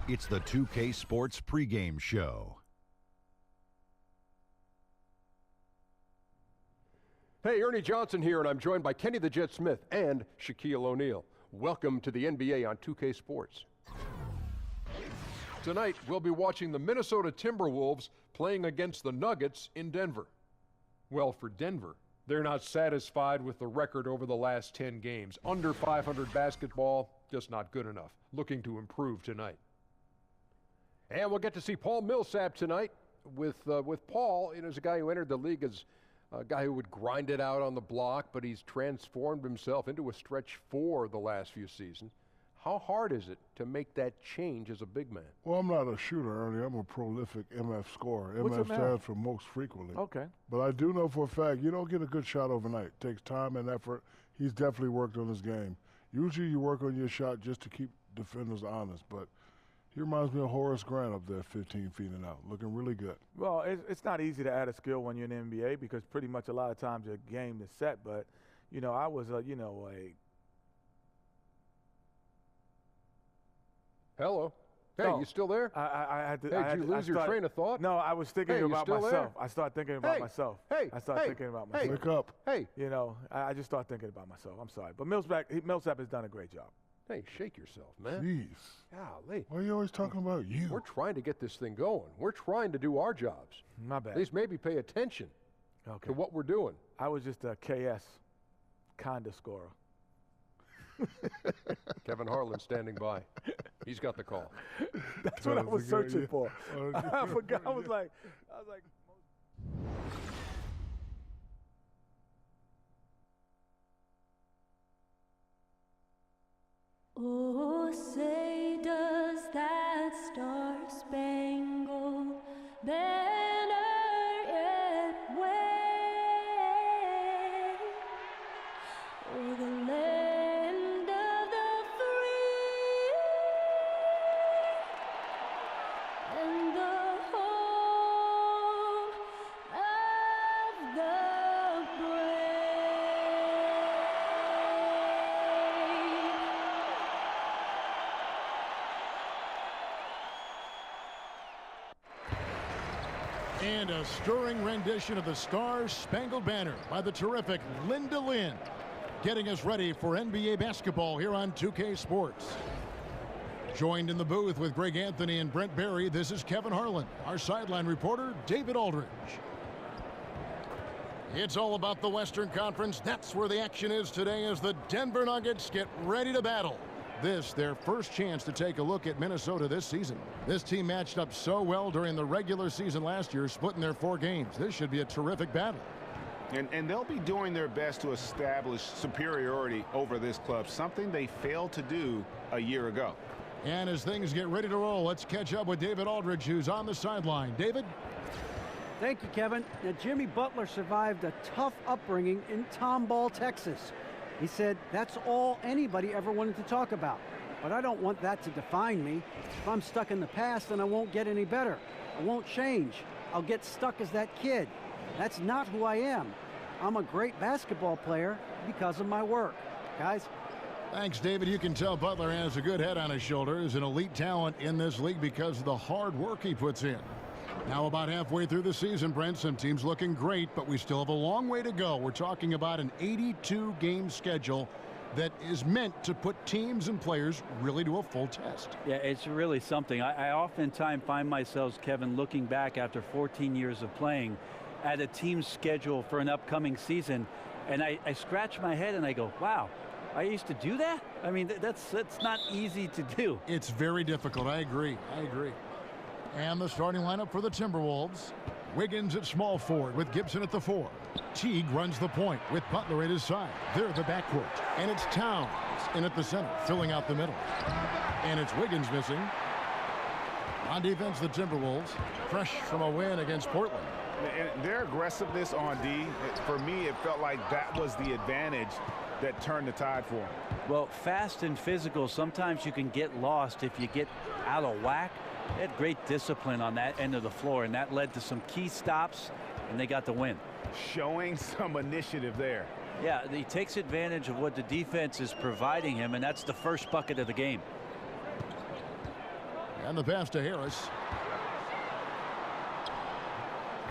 It's the 2K Sports pregame show. Hey, Ernie Johnson here, and I'm joined by Kenny the Jet Smith and Shaquille O'Neal. Welcome to the NBA on 2K Sports. Tonight, we'll be watching the Minnesota Timberwolves playing against the Nuggets in Denver. Well, for Denver, they're not satisfied with the record over the last 10 games. Under 500 basketball, just not good enough. Looking to improve tonight. And we'll get to see Paul Millsap tonight. With Paul, as a guy who entered the league as a guy who would grind it out on the block, but he's transformed himself into a stretch four the last few seasons. How hard is it to make that change as a big man? Well, I'm not a shooter, Ernie. I'm a prolific MF scorer. MF stands for most frequently. Okay. But I do know for a fact you don't get a good shot overnight. It takes time and effort. He's definitely worked on his game. Usually you work on your shot just to keep defenders honest, but he reminds me of Horace Grant up there 15 feet and out, looking really good. Well, it's not easy to add a skill when you're in the NBA because pretty much a lot of times your game is set. But, I was Hello. Hey, you still there? I had to. Hey, did you lose your train of thought? No, I was thinking about myself. There? I started thinking about myself. I started thinking about myself. Wake up. Hey. I just started thinking about myself. I'm sorry. But Millsap has done a great job. Hey, shake yourself, man. Jeez. Golly. Why are you always talking about you? We're trying to get this thing going. We're trying to do our jobs. My bad. At least maybe pay attention to what we're doing. I was just a KS kind of scorer. Kevin Harlan standing by. He's got the call. That's what I was searching for. I forgot. I was like. Oh, say does that star-spangled banner yet wave o'er the land of the free and the home of the And a stirring rendition of the Star-Spangled Banner by the terrific Linda Lynn, getting us ready for NBA basketball here on 2K Sports. Joined in the booth with Greg Anthony and Brent Barry, this is Kevin Harlan. Our sideline reporter, David Aldridge. It's all about the Western Conference. That's where the action is today as the Denver Nuggets get ready to battle. This, their first chance to take a look at Minnesota this season. This team matched up so well during the regular season last year, splitting their 4 games. This should be a terrific battle. And they'll be doing their best to establish superiority over this club, something they failed to do a year ago. And as things get ready to roll, let's catch up with David Aldridge, who's on the sideline. David? Thank you, Kevin. Now, Jimmy Butler survived a tough upbringing in Tomball, Texas. He said, that's all anybody ever wanted to talk about. But I don't want that to define me. If I'm stuck in the past, then I won't get any better. I won't change. I'll get stuck as that kid. That's not who I am. I'm a great basketball player because of my work. Guys? Thanks, David. You can tell Butler has a good head on his shoulders, an elite talent in this league because of the hard work he puts in. Now about halfway through the season, Brent, some teams looking great, but we still have a long way to go. We're talking about an 82-game schedule that is meant to put teams and players really to a full test. Yeah, it's really something. I oftentimes find myself, Kevin, looking back after 14 years of playing at a team's schedule for an upcoming season, and I scratch my head and I go, wow, I used to do that? I mean, that's not easy to do. It's very difficult. I agree. And the starting lineup for the Timberwolves. Wiggins at small forward with Gibson at the 4. Teague runs the point with Butler at his side. They're the backcourt. And it's Towns in at the center, filling out the middle. And it's Wiggins missing. On defense, the Timberwolves, fresh from a win against Portland. And their aggressiveness on D, for me, it felt like that was the advantage that turned the tide for them. Well, fast and physical, sometimes you can get lost if you get out of whack. They had great discipline on that end of the floor, and that led to some key stops, and they got the win. Showing some initiative there. Yeah, he takes advantage of what the defense is providing him, and that's the first bucket of the game. And the pass to Harris.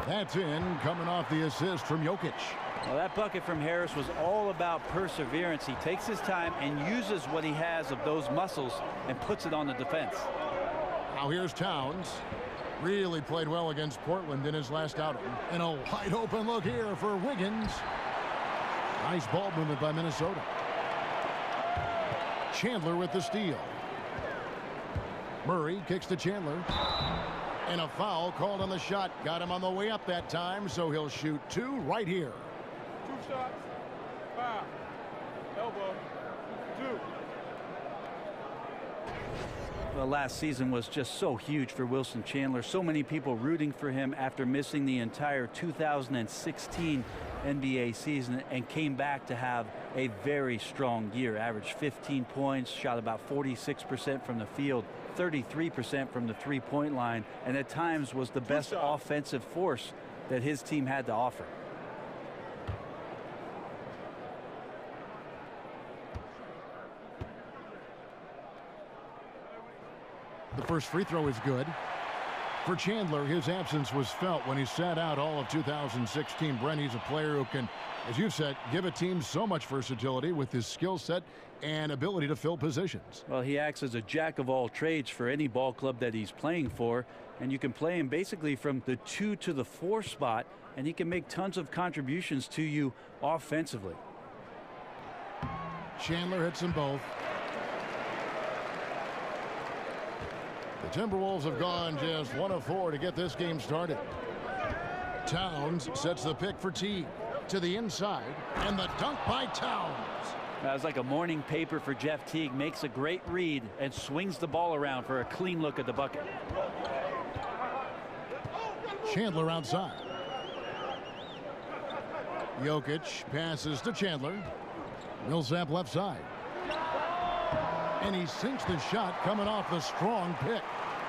That's in, coming off the assist from Jokic. Well, that bucket from Harris was all about perseverance. He takes his time and uses what he has of those muscles and puts it on the defense. Now here's Towns. Really played well against Portland in his last outing. And a wide open look here for Wiggins. Nice ball movement by Minnesota. Chandler with the steal. Murray kicks to Chandler. And a foul called on the shot. Got him on the way up that time, so he'll shoot 2 right here. 2 shots. Foul. Elbow. 2. Well, last season was just so huge for Wilson Chandler. So many people rooting for him after missing the entire 2016 NBA season and came back to have a very strong year. Averaged 15 points, shot about 46% from the field, 33% from the three-point line, and at times was the best offensive force that his team had to offer. The first free throw is good. For Chandler, his absence was felt when he sat out all of 2016. Brent, he's a player who can, as you've said, give a team so much versatility with his skill set and ability to fill positions. Well, he acts as a jack of all trades for any ball club that he's playing for, and you can play him basically from the 2 to the 4 spot, and he can make tons of contributions to you offensively. Chandler hits them both. The Timberwolves have gone just 1 of 4 to get this game started. Towns sets the pick for Teague to the inside, and the dunk by Towns. That was like a morning paper for Jeff Teague. Makes a great read and swings the ball around for a clean look at the bucket. Chandler outside. Jokic passes to Chandler. Millsap left side. And he sinks the shot coming off the strong pick.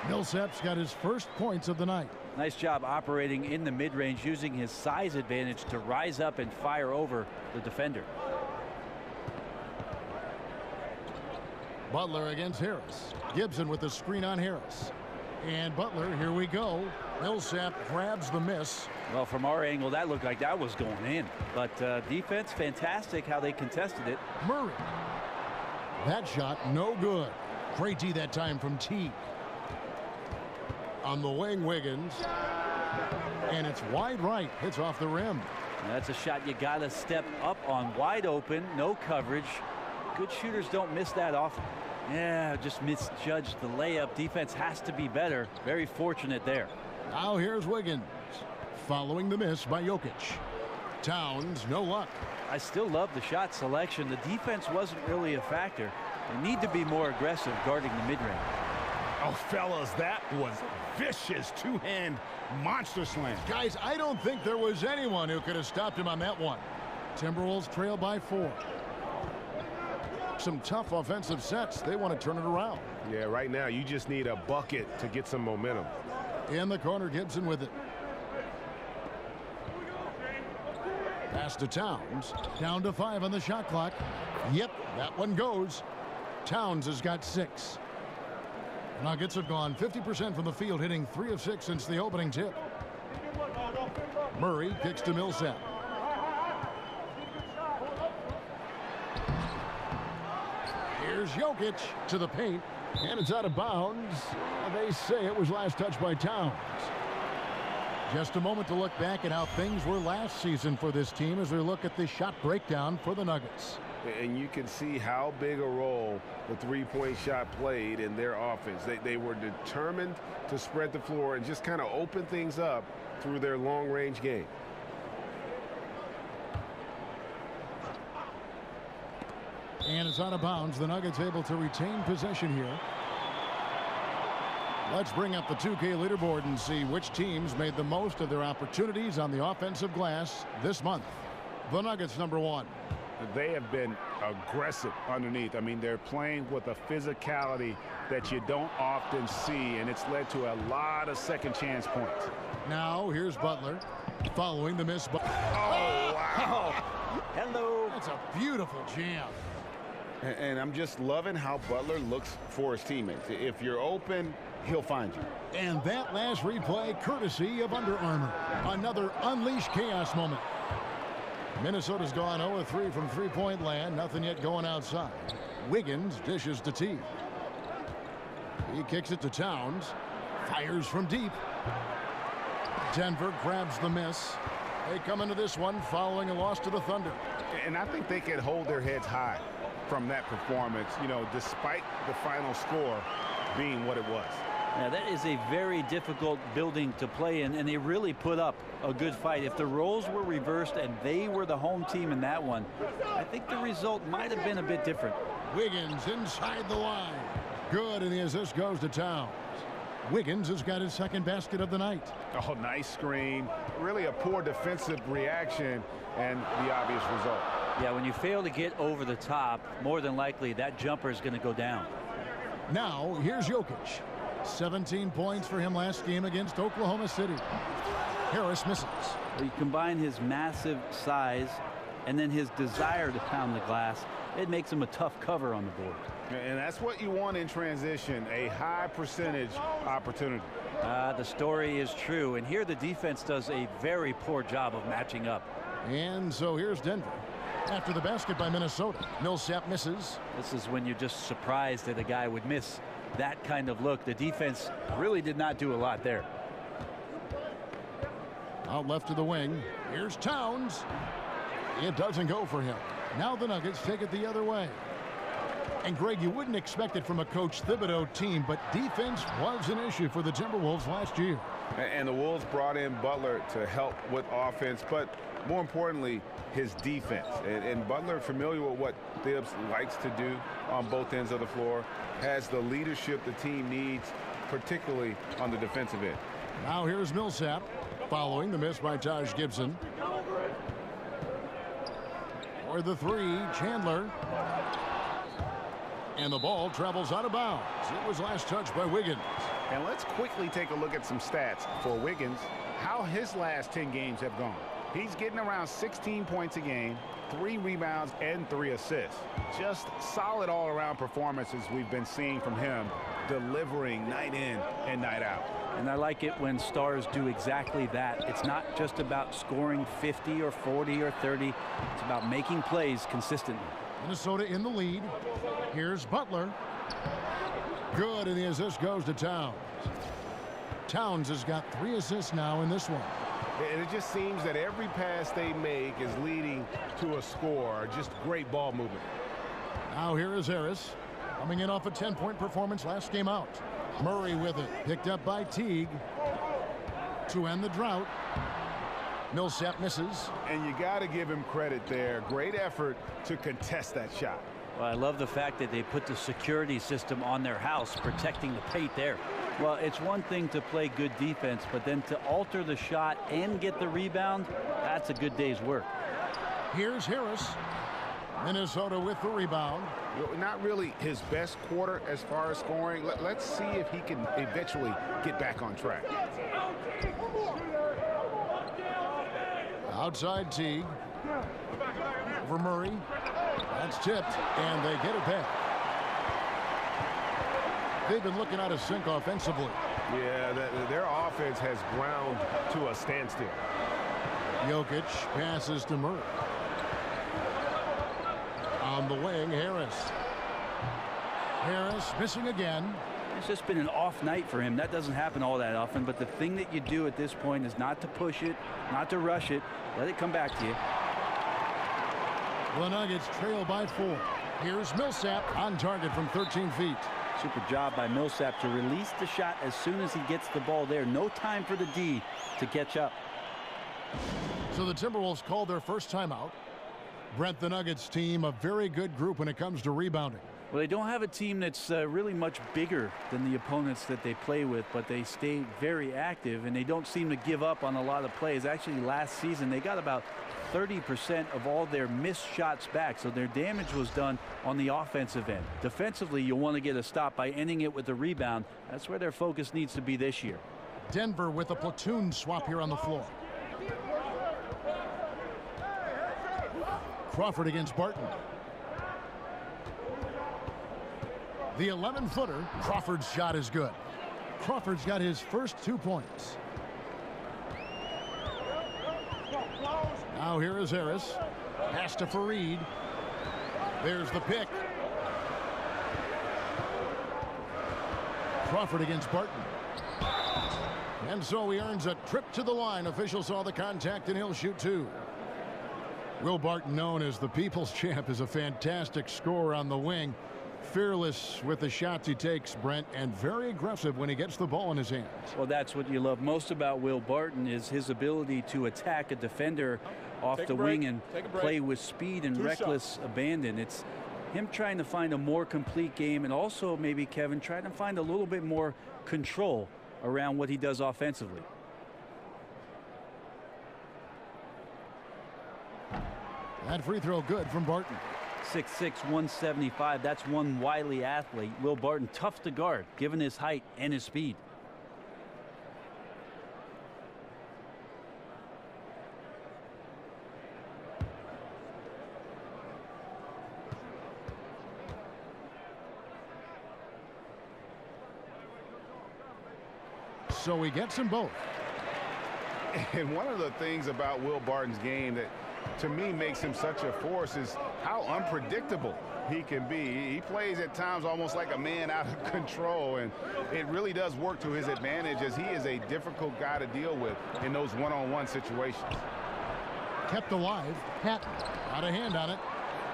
Millsap's got his first points of the night. Nice job operating in the mid-range, using his size advantage to rise up and fire over the defender. Butler against Harris. Gibson with the screen on Harris. And Butler, here we go. Millsap grabs the miss. Well, from our angle, that looked like that was going in. But defense, fantastic how they contested it. Murray. That shot, no good. Great D that time from Teague. On the wing, Wiggins. And it's wide right. Hits off the rim. That's a shot you got to step up on. Wide open, no coverage. Good shooters don't miss that often. Yeah, just misjudged the layup. Defense has to be better. Very fortunate there. Now here's Wiggins. Following the miss by Jokic. Towns, no luck. I still love the shot selection. The defense wasn't really a factor. They need to be more aggressive guarding the mid-range. Oh, fellas, that was vicious two-hand monster slam. Guys, I don't think there was anyone who could have stopped him on that one. Timberwolves trail by 4. Some tough offensive sets. They want to turn it around. Yeah, right now you just need a bucket to get some momentum. In the corner, Gibson with it. Pass to Towns. Down to 5 on the shot clock. Yep, that one goes. Towns has got 6. Nuggets have gone 50% from the field, hitting 3 of 6 since the opening tip. Murray kicks to Millsap. Here's Jokic to the paint, and it's out of bounds. They say it was last touched by Towns. Just a moment to look back at how things were last season for this team as we look at the shot breakdown for the Nuggets. And you can see how big a role the three-point shot played in their offense. They were determined to spread the floor and just kind of open things up through their long-range game. And it's out of bounds. The Nuggets able to retain possession here. Let's bring up the 2K leaderboard and see which teams made the most of their opportunities on the offensive glass this month. The Nuggets, number 1. They have been aggressive underneath. I mean, they're playing with a physicality that you don't often see, and it's led to a lot of second chance points. Now here's Butler following the miss. Oh, wow. Hello. That's a beautiful jam. And I'm just loving how Butler looks for his teammates. If you're open, he'll find you. And that last replay courtesy of Under Armour. Another unleashed chaos moment. Minnesota's gone 0-3 from three-point land. Nothing yet going outside. Wiggins dishes to Teague. He kicks it to Towns. Fires from deep. Denver grabs the miss. They come into this one following a loss to the Thunder. And I think they can hold their heads high from that performance, you know, despite the final score being what it was. Yeah, that is a very difficult building to play in, and they really put up a good fight. If the roles were reversed and they were the home team in that one, I think the result might have been a bit different. Wiggins inside the line. Good, and the assist goes to Towns. Wiggins has got his second basket of the night. Oh, nice screen. Really a poor defensive reaction and the obvious result. Yeah, when you fail to get over the top, more than likely that jumper is going to go down. Now, here's Jokic. 17 points for him last game against Oklahoma City. Harris misses. You combine his massive size and then his desire to pound the glass, it makes him a tough cover on the board. And that's what you want in transition, a high percentage opportunity. The story is true, and here the defense does a very poor job of matching up. And so here's Denver. After the basket by Minnesota, Millsap misses. This is when you're just surprised that a guy would miss that kind of look. The defense really did not do a lot there. Out left to the wing. Here's Towns. It doesn't go for him. Now the Nuggets take it the other way. And Greg, you wouldn't expect it from a Coach Thibodeau team, but defense was an issue for the Timberwolves last year. And the Wolves brought in Butler to help with offense, but more importantly, his defense. And Butler, familiar with what Thibs likes to do on both ends of the floor, has the leadership the team needs, particularly on the defensive end. Now here's Millsap, following the miss by Taj Gibson. For the three, Chandler. And the ball travels out of bounds. It was last touched by Wiggins. And let's quickly take a look at some stats for Wiggins, how his last 10 games have gone. He's getting around 16 points a game, 3 rebounds, and 3 assists. Just solid all-around performances we've been seeing from him, delivering night in and night out. And I like it when stars do exactly that. It's not just about scoring 50 or 40 or 30. It's about making plays consistently. Minnesota in the lead. Here's Butler. Good, and the assist goes to Towns. Towns has got 3 assists now in this one. And it just seems that every pass they make is leading to a score. Just great ball movement. Now here is Harris, coming in off a 10-point performance last game out. Murray with it, picked up by Teague to end the drought. Millsap misses. And you got to give him credit there. Great effort to contest that shot. Well, I love the fact that they put the security system on their house, protecting the paint there. Well, it's one thing to play good defense, but then to alter the shot and get the rebound, that's a good day's work. Here's Harris. Minnesota with the rebound. Not really his best quarter as far as scoring. Let's see if he can eventually get back on track. Outside Teague. Over Murray. That's tipped, and they get it back. They've been looking out of sync offensively. Yeah, their offense has ground to a standstill. Jokic passes to Murray. On the wing, Harris. Harris missing again. It's just been an off night for him. That doesn't happen all that often, but the thing that you do at this point is not to push it, not to rush it. Let it come back to you. The Nuggets trail by 4. Here's Millsap on target from 13 feet. Super job by Millsap to release the shot as soon as he gets the ball there. No time for the D to catch up. So the Timberwolves called their first timeout. Brent, the Nuggets team, a very good group when it comes to rebounding. Well, they don't have a team that's really much bigger than the opponents that they play with, but they stay very active, and they don't seem to give up on a lot of plays. Actually, last season, they got about 30% of all their missed shots back, so their damage was done on the offensive end. Defensively, you'll want to get a stop by ending it with a rebound. That's where their focus needs to be this year. Denver with a platoon swap here on the floor. Crawford against Barton. The 11-footer. Crawford's shot is good. Crawford's got his first 2 points. Now here is Harris. Pass to Fareed. There's the pick. Crawford against Barton. And so he earns a trip to the line. Officials saw the contact, and he'll shoot 2. Will Barton, known as the People's Champ, is a fantastic scorer on the wing. Fearless with the shots he takes, Brent, and very aggressive when he gets the ball in his hands. Well, that's what you love most about Will Barton, is his ability to attack a defender off the wing and play with speed and reckless abandon. It's him trying to find a more complete game, and also maybe, Kevin, trying to find a little bit more control around what he does offensively. That free throw good from Barton. 6'6", 175. That's one wily athlete. Will Barton, tough to guard, given his height and his speed. So he gets them both. And one of the things about Will Barton's game that to me makes him such a force is how unpredictable he can be. He plays at times almost like a man out of control, and it really does work to his advantage, as he is a difficult guy to deal with in those one-on-one situations. Kept alive. Patton got a hand on it.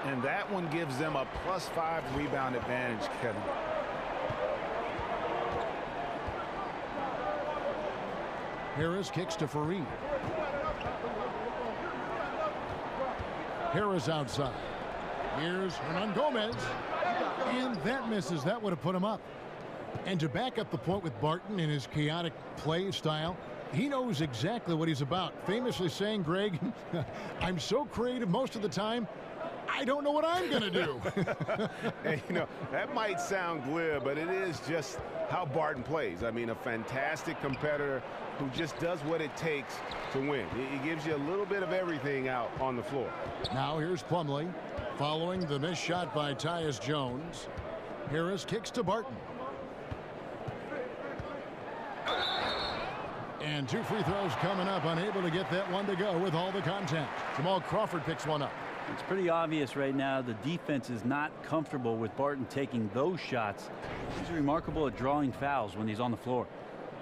And that one gives them a +5 rebound advantage, Kevin. Harris kicks to Fareed. Harris outside. Here's Hernan Gomez. And that misses. That would have put him up. And to back up the point with Barton in his chaotic play style, he knows exactly what he's about. Famously saying, Greg, I'm so creative most of the time, I don't know what I'm going to do. And, you know, that might sound glib, but it is just how Barton plays. I mean, a fantastic competitor who just does what it takes to win. He gives you a little bit of everything out on the floor. Now here's Plumlee following the missed shot by Tyus Jones. Harris kicks to Barton. And 2 free throws coming up, unable to get that one to go with all the contact. Jamal Crawford picks one up. It's pretty obvious right now the defense is not comfortable with Barton taking those shots. He's remarkable at drawing fouls when he's on the floor.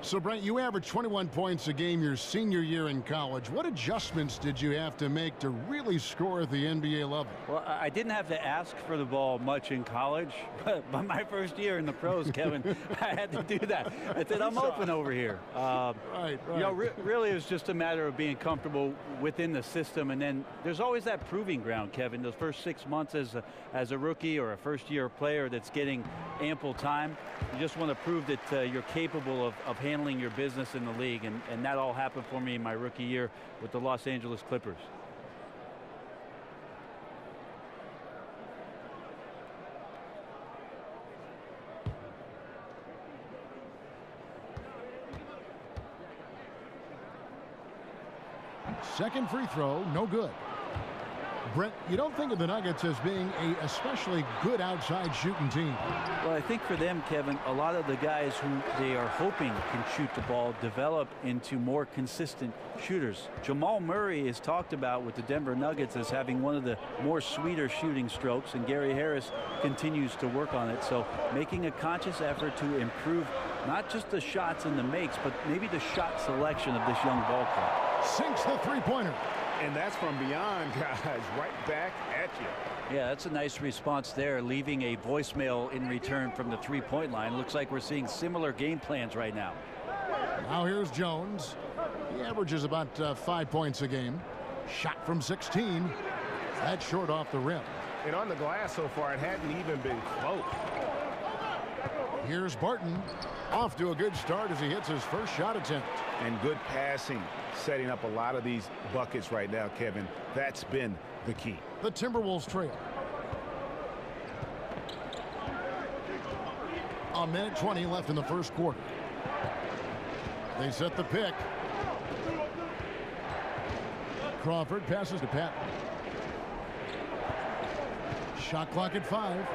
So, Brent, you averaged 21 points a game your senior year in college. What adjustments did you have to make to really score at the NBA level? Well, I didn't have to ask for the ball much in college, but my first year in the pros, Kevin, I had to do that. I said, I'm open over here. Right. You know, really it was just a matter of being comfortable within the system, and then there's always that proving ground, Kevin. Those first 6 months as a rookie or a first-year player that's getting ample time, you just want to prove that you're capable of handling your business in the league, and that all happened for me in my rookie year with the Los Angeles Clippers. Second free throw, no good. Brent, you don't think of the Nuggets as being a especially good outside shooting team. Well, I think for them, Kevin, a lot of the guys who they are hoping can shoot the ball develop into more consistent shooters. Jamal Murray is talked about with the Denver Nuggets as having one of the more sweeter shooting strokes, and Gary Harris continues to work on it. So making a conscious effort to improve not just the shots and the makes, but maybe the shot selection of this young ball club. Sinks the three-pointer. And that's from beyond, guys, right back at you. Yeah, that's a nice response there, leaving a voicemail in return from the three-point line. Looks like we're seeing similar game plans right now. Now here's Jones. He averages about 5 points a game. Shot from 16. That's short off the rim. And on the glass so far, it hadn't even been close. Here's Barton. Off to a good start as he hits his first shot attempt. And good passing, setting up a lot of these buckets right now, Kevin. That's been the key. The Timberwolves trail. A minute 20 left in the first quarter. They set the pick. Crawford passes to Patton. Shot clock at 5.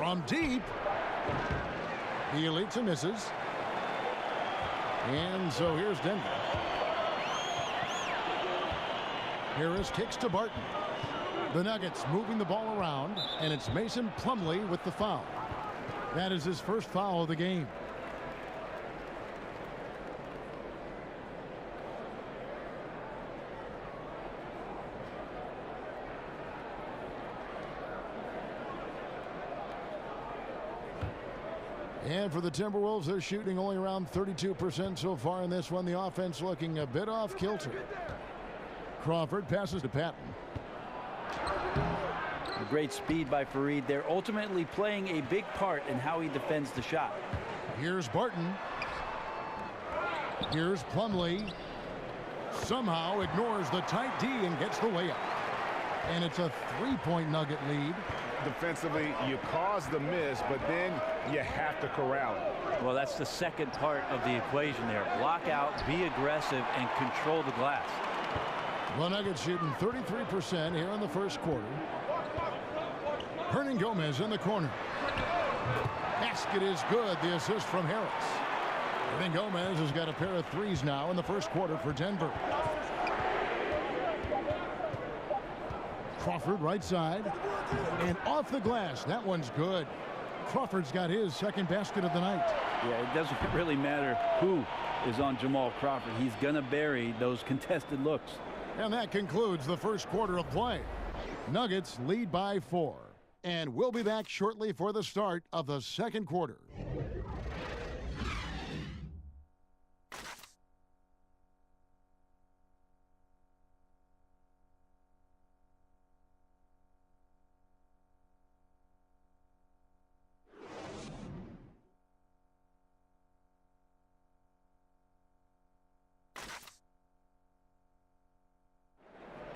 From deep. He leads and misses. And so here's Denver. Harris kicks to Barton. The Nuggets moving the ball around, and it's Mason Plumlee with the foul. That is his first foul of the game. And for the Timberwolves, they're shooting only around 32% so far in this one. The offense looking a bit off kilter. Crawford passes to Patton. Great speed by Fareed. They're ultimately playing a big part in how he defends the shot. Here's Barton. Here's Plumlee. Somehow ignores the tight D and gets the layup. And it's a three-point Nugget lead. Defensively, you cause the miss, but then you have to corral it. Well, that's the second part of the equation there. Block out, be aggressive, and control the glass. The Nuggets shooting 33% here in the first quarter. Hernan Gomez in the corner. Basket is good. The assist from Harris. Hernan Gomez has got a pair of threes now in the first quarter for Denver. Crawford right side. And off the glass. That one's good. Crawford's got his second basket of the night. Yeah, it doesn't really matter who is on Jamal Crawford. He's going to bury those contested looks. And that concludes the first quarter of play. Nuggets lead by 4. And we'll be back shortly for the start of the second quarter.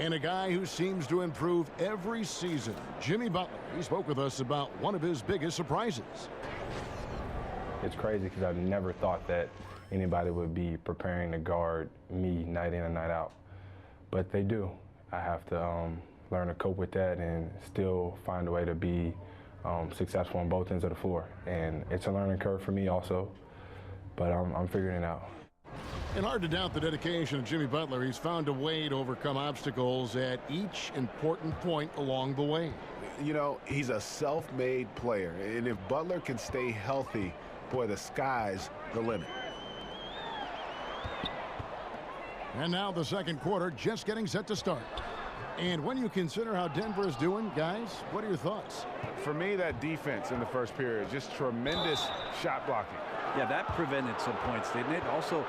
And a guy who seems to improve every season, Jimmy Butler. He spoke with us about one of his biggest surprises. It's crazy because I never thought that anybody would be preparing to guard me night in and night out. But they do. I have to learn to cope with that and still find a way to be successful on both ends of the floor. And it's a learning curve for me also, but I'm figuring it out. And hard to doubt the dedication of Jimmy Butler. He's found a way to overcome obstacles at each important point along the way. You know, he's a self-made player, and if Butler can stay healthy, boy, the sky's the limit. And now the second quarter just getting set to start. And when you consider how Denver is doing, guys, what are your thoughts? For me, that defense in the first period, just tremendous shot blocking. Yeah, that prevented some points, didn't it? Also,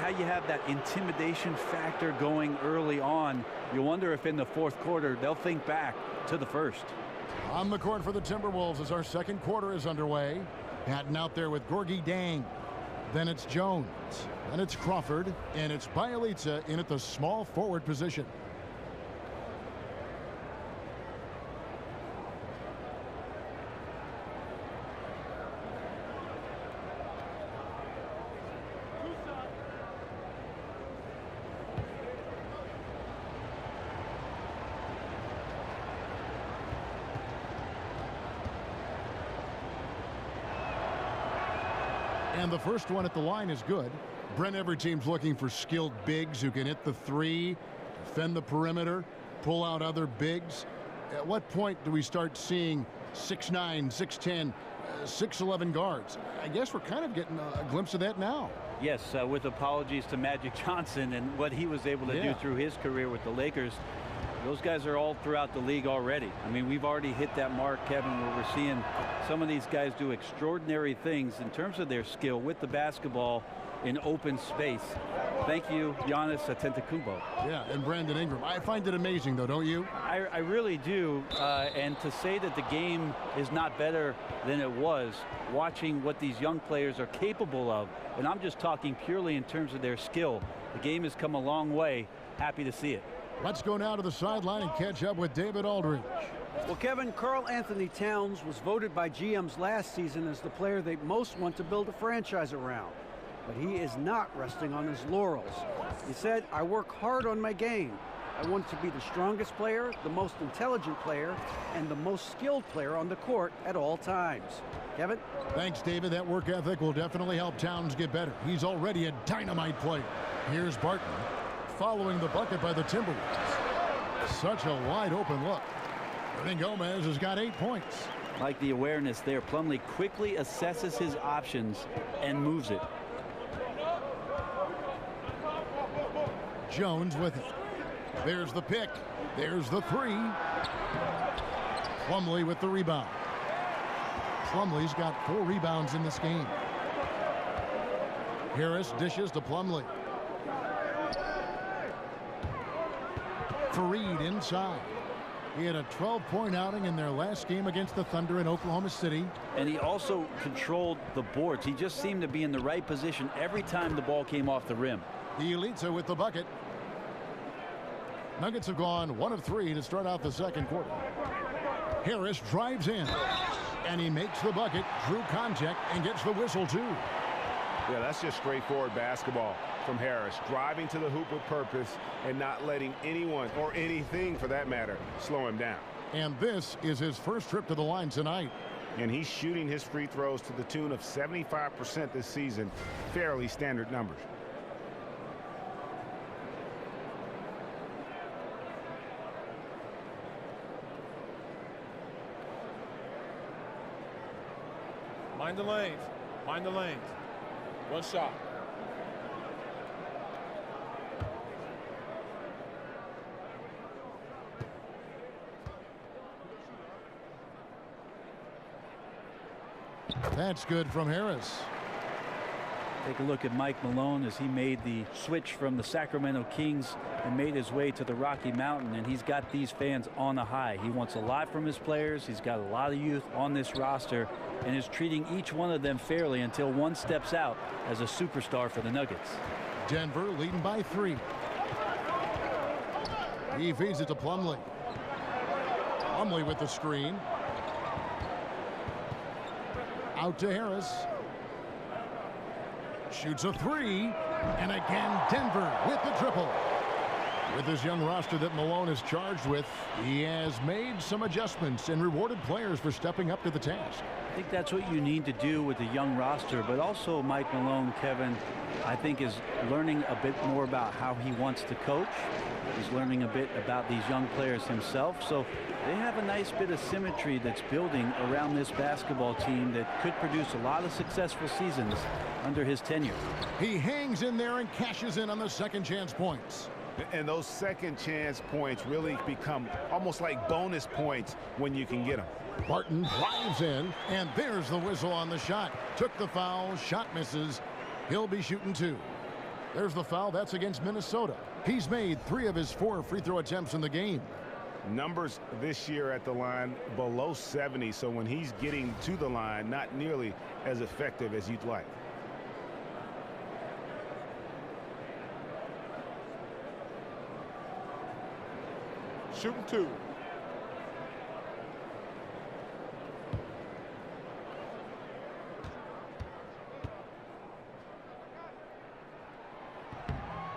how you have that intimidation factor going early on. You wonder if in the fourth quarter they'll think back to the first. On the court for the Timberwolves as our second quarter is underway. Patton out there with Gorgie Dang. Then it's Jones. Then it's Crawford. And it's Bielitsa in at the small forward position. And the first one at the line is good. Brent, every team's looking for skilled bigs who can hit the three, defend the perimeter, pull out other bigs. At what point do we start seeing 6'9", 6'10", 6'11" guards? I guess we're kind of getting a glimpse of that now. Yes, with apologies to Magic Johnson and what he was able to do through his career with the Lakers. Those guys are all throughout the league already. I mean, we've already hit that mark, Kevin, where we're seeing some of these guys do extraordinary things in terms of their skill with the basketball in open space. Thank you, Giannis Antetokounmpo. Yeah, and Brandon Ingram. I find it amazing, though, don't you? I really do. And to say that the game is not better than it was, watching what these young players are capable of, and I'm just talking purely in terms of their skill. The game has come a long way. Happy to see it. Let's go now to the sideline and catch up with David Aldridge. Well, Kevin, Karl Anthony Towns was voted by GMs last season as the player they most want to build a franchise around. But he is not resting on his laurels. He said, "I work hard on my game. I want to be the strongest player, the most intelligent player, and the most skilled player on the court at all times. Kevin? Thanks, David. That work ethic will definitely help Towns get better. He's already a dynamite player. Here's Barton following the bucket by the Timberwolves. Such a wide open look. Hernan Gomez has got 8 points. Like the awareness there, Plumlee quickly assesses his options and moves it. Jones with it. There's the pick. There's the three. Plumlee with the rebound. Plumlee's got 4 rebounds in this game. Harris dishes to Plumlee. Fareed inside. He had a 12-point outing in their last game against the Thunder in Oklahoma City. And he also controlled the boards. He just seemed to be in the right position every time the ball came off the rim. Bielitsa with the bucket. Nuggets have gone 1 of 3 to start out the second quarter. Harris drives in, and he makes the bucket, drew contact, and gets the whistle too. Yeah, that's just straightforward basketball from Harris, driving to the hoop with purpose and not letting anyone, or anything for that matter, slow him down. And this is his first trip to the line tonight. And he's shooting his free throws to the tune of 75% this season, fairly standard numbers. Mind the lanes. Mind the lanes. One shot. That's good from Harris. Take a look at Mike Malone as he made the switch from the Sacramento Kings and made his way to the Rocky Mountain, and he's got these fans on a high. He wants a lot from his players. He's got a lot of youth on this roster and is treating each one of them fairly until one steps out as a superstar for the Nuggets. Denver leading by 3. He feeds it to Plumlee. Plumlee with the screen. Out to Harris. Shoots a 3. And again, Denver with the triple. With this young roster that Malone is charged with, he has made some adjustments and rewarded players for stepping up to the task. I think that's what you need to do with a young roster, but also Mike Malone, Kevin, I think is learning a bit more about how he wants to coach. He's learning a bit about these young players himself. So they have a nice bit of symmetry that's building around this basketball team that could produce a lot of successful seasons under his tenure. He hangs in there and cashes in on the second chance points. And those second chance points really become almost like bonus points when you can get them. Barton drives in, and there's the whistle on the shot. Took the foul, shot misses. He'll be shooting 2. There's the foul. That's against Minnesota. He's made 3 of his 4 free throw attempts in the game. Numbers this year at the line below 70, so when he's getting to the line, not nearly as effective as you'd like. Shooting 2.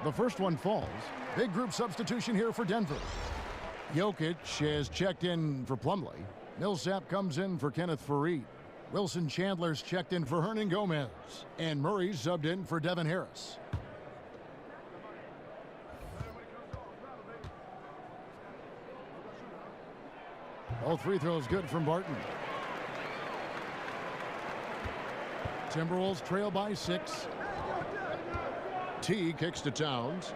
The first one falls. Big group substitution here for Denver. Jokic has checked in for Plumlee. Millsap comes in for Kenneth Fareed. Wilson Chandler's checked in for Hernan Gomez. And Murray's subbed in for Devin Harris. All free throws good from Barton. Timberwolves trail by 6. T kicks to Towns.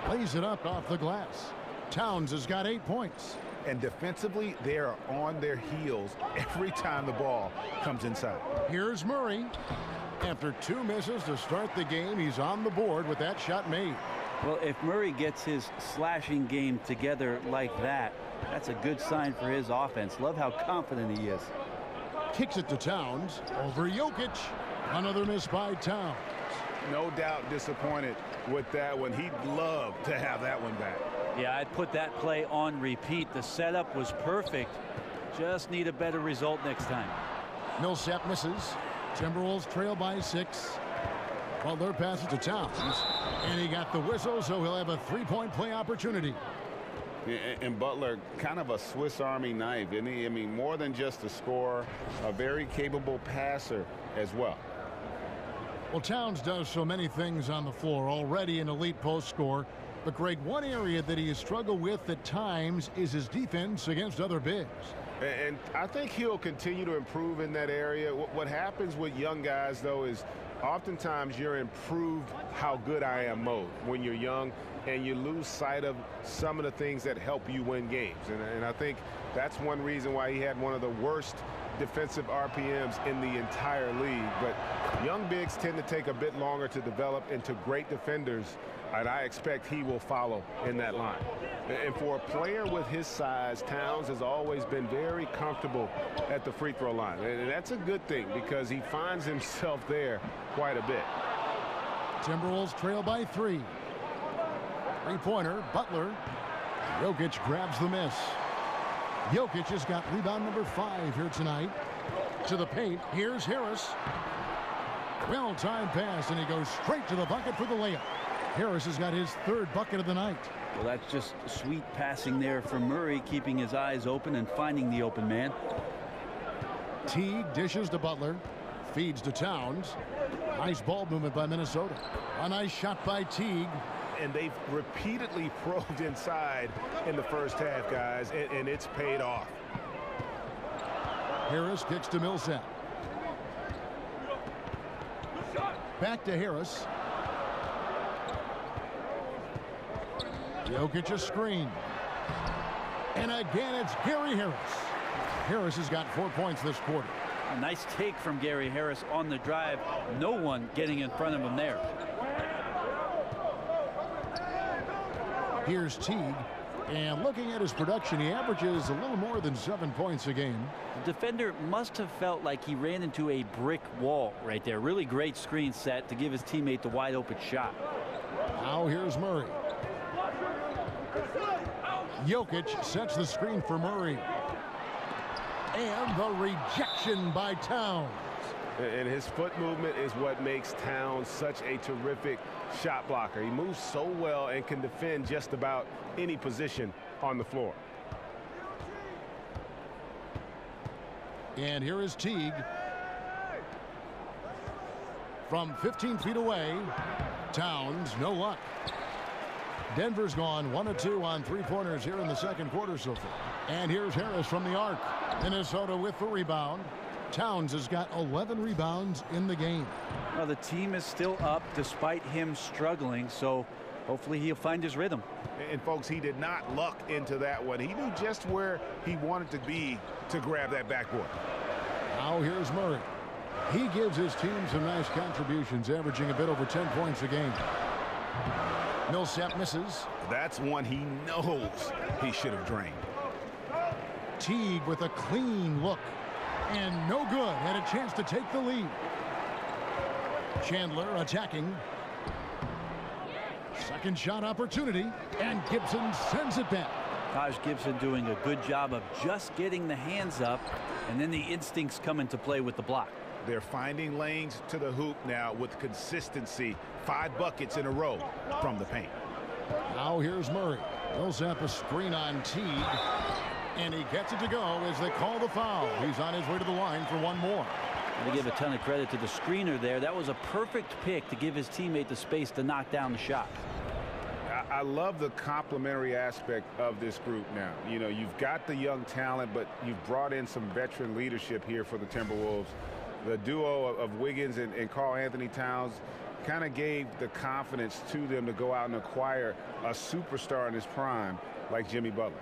Lays it up off the glass. Towns has got 8 points. And defensively, they are on their heels every time the ball comes inside. Here's Murray. After 2 misses to start the game, he's on the board with that shot made. Well, if Murray gets his slashing game together like that, that's a good sign for his offense. Love how confident he is. Kicks it to Towns. Over Jokic. Another miss by Towns. No doubt disappointed with that one. He'd love to have that one back. Yeah, I'd put that play on repeat. The setup was perfect. Just need a better result next time. Millsap misses. Timberwolves trail by 6. Butler passes to Towns, and he got the whistle, so he'll have a three-point play opportunity. And Butler, kind of a Swiss Army knife, isn't he? I mean, more than just a scorer, a very capable passer as well. Well, Towns does so many things on the floor, already an elite post scorer. But, Greg, one area that he has struggled with at times is his defense against other bigs. And I think he'll continue to improve in that area. What happens with young guys, though, is oftentimes you're in proved how good I am mode when you're young, and you lose sight of some of the things that help you win games. And I think that's one reason why he had one of the worst defensive RPMs in the entire league. But young bigs tend to take a bit longer to develop into great defenders, and I expect he will follow in that line. And for a player with his size, Towns has always been very comfortable at the free throw line. And that's a good thing because he finds himself there quite a bit. Timberwolves trail by 3. Three-pointer, Butler. Jokic grabs the miss. Jokic has got rebound number 5 here tonight. To the paint, here's Harris. Well-timed pass, and he goes straight to the bucket for the layup. Harris has got his 3rd bucket of the night. Well, that's just sweet passing there from Murray, keeping his eyes open and finding the open man. Teague dishes to Butler. Feeds to Towns. Nice ball movement by Minnesota. A nice shot by Teague. And they've repeatedly probed inside in the first half, guys, and it's paid off. Harris kicks to Millsap. Back to Harris. Jokic a screen. And again, it's Gary Harris. Harris has got 4 points this quarter. A nice take from Gary Harris on the drive. No one getting in front of him there. Here's Teague. And looking at his production, he averages a little more than 7 points a game. The defender must have felt like he ran into a brick wall right there. Really great screen set to give his teammate the wide open shot. Now here's Murray. Jokic sets the screen for Murray. And the rejection by Towns. And his foot movement is what makes Towns such a terrific shot blocker. He moves so well and can defend just about any position on the floor. And here is Teague. From 15 feet away, Towns, no luck. Denver's gone 1 of 2 on three-pointers here in the second quarter so far. And here's Harris from the arc. Minnesota with the rebound. Towns has got 11 rebounds in the game. Well, the team is still up despite him struggling, so hopefully he'll find his rhythm. And folks, he did not luck into that one. He knew just where he wanted to be to grab that backboard. Now here's Murray. He gives his team some nice contributions, averaging a bit over 10 points a game. Millsap misses. That's one he knows he should have drained. Teague with a clean look. And no good. Had a chance to take the lead. Chandler attacking. Second shot opportunity. And Gibson sends it back. Taj Gibson doing a good job of just getting the hands up, and then the instincts come into play with the block. They're finding lanes to the hoop now with consistency. 5 buckets in a row from the paint. Now here's Murray. Millsap a screen on Teague. And he gets it to go as they call the foul. He's on his way to the line for one more. And to give a ton of credit to the screener there. That was a perfect pick to give his teammate the space to knock down the shot. I love the complementary aspect of this group now. You know, you've got the young talent, but you've brought in some veteran leadership here for the Timberwolves. The duo of Wiggins and Karl Anthony Towns kind of gave the confidence to them to go out and acquire a superstar in his prime like Jimmy Butler.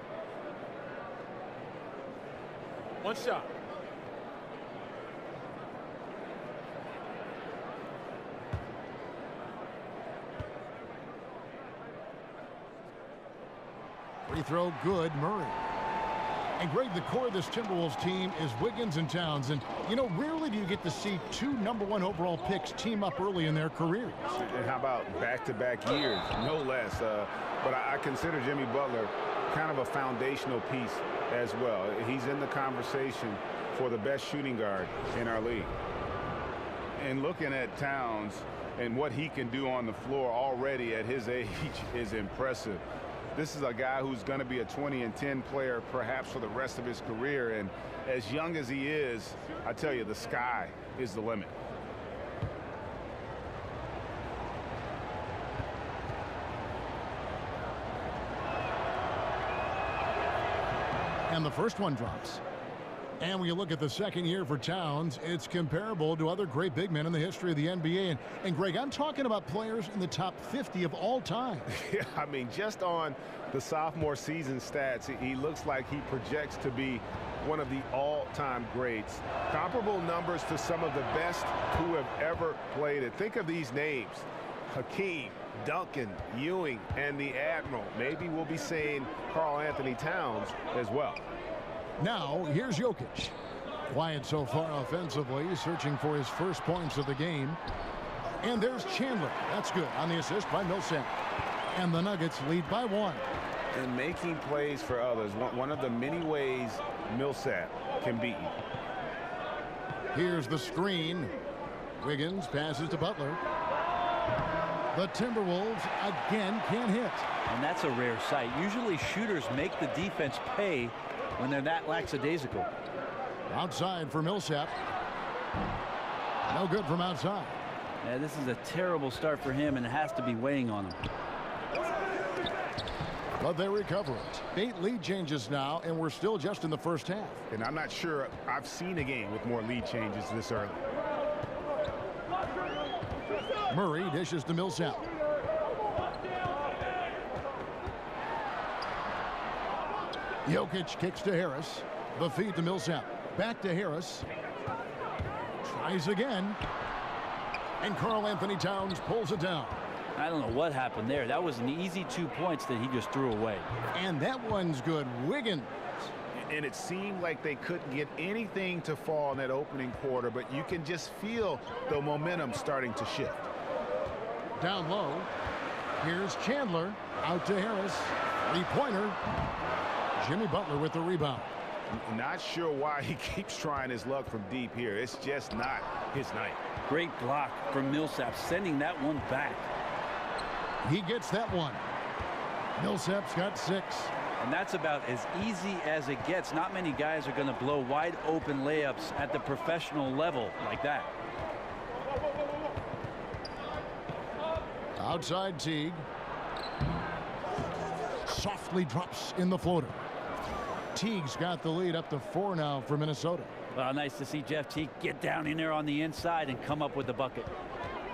One shot. Free throw good, Murray. And Greg, the core of this Timberwolves team is Wiggins and Towns. And, you know, rarely do you get to see 2 #1 overall picks team up early in their careers. And how about back-to-back years, no less. But I consider Jimmy Butler kind of a foundational piece as well. He's in the conversation for the best shooting guard in our league. And looking at Towns and what he can do on the floor already at his age is impressive. This is a guy who's going to be a 20 and 10 player perhaps for the rest of his career. And as young as he is, I tell you, the sky is the limit. And the first one drops. And when you look at the second year for Towns, it's comparable to other great big men in the history of the NBA. And Greg, I'm talking about players in the top 50 of all time. Yeah, I mean, just on the sophomore season stats, he looks like he projects to be one of the all-time greats. Comparable numbers to some of the best who have ever played it. Think of these names: Hakeem, Duncan, Ewing, and the Admiral. Maybe we'll be saying Karl Anthony Towns as well. Now, here's Jokic. Quiet so far offensively, searching for his first points of the game. And there's Chandler. That's good on the assist by Millsap. And the Nuggets lead by 1. And making plays for others, one of the many ways Millsap can beat you. Here's the screen. Wiggins passes to Butler. The Timberwolves again can't hit. And that's a rare sight. Usually shooters make the defense pay when they're that lackadaisical. Outside for Millsap. No good from outside. Yeah, this is a terrible start for him, and it has to be weighing on him. But they recover it. 8 lead changes now, and we're still just in the first half. And I'm not sure I've seen a game with more lead changes this early. Murray dishes to Millsap. Jokic kicks to Harris. The feed to Millsap. Back to Harris. Tries again. And Karl Anthony Towns pulls it down. I don't know what happened there. That was an easy 2 points that he just threw away. And that one's good. Wiggins. And it seemed like they couldn't get anything to fall in that opening quarter, but you can just feel the momentum starting to shift. Down low. Here's Chandler. Out to Harris. 3-pointer. Jimmy Butler with the rebound. Not sure why he keeps trying his luck from deep here. It's just not his night. Great block from Millsap, sending that one back. He gets that one. Millsap's got 6. And that's about as easy as it gets. Not many guys are going to blow wide open layups at the professional level like that. Outside Teague. Softly drops in the floater. Teague's got the lead up to 4 now for Minnesota. Well, nice to see Jeff Teague get down in there on the inside and come up with the bucket.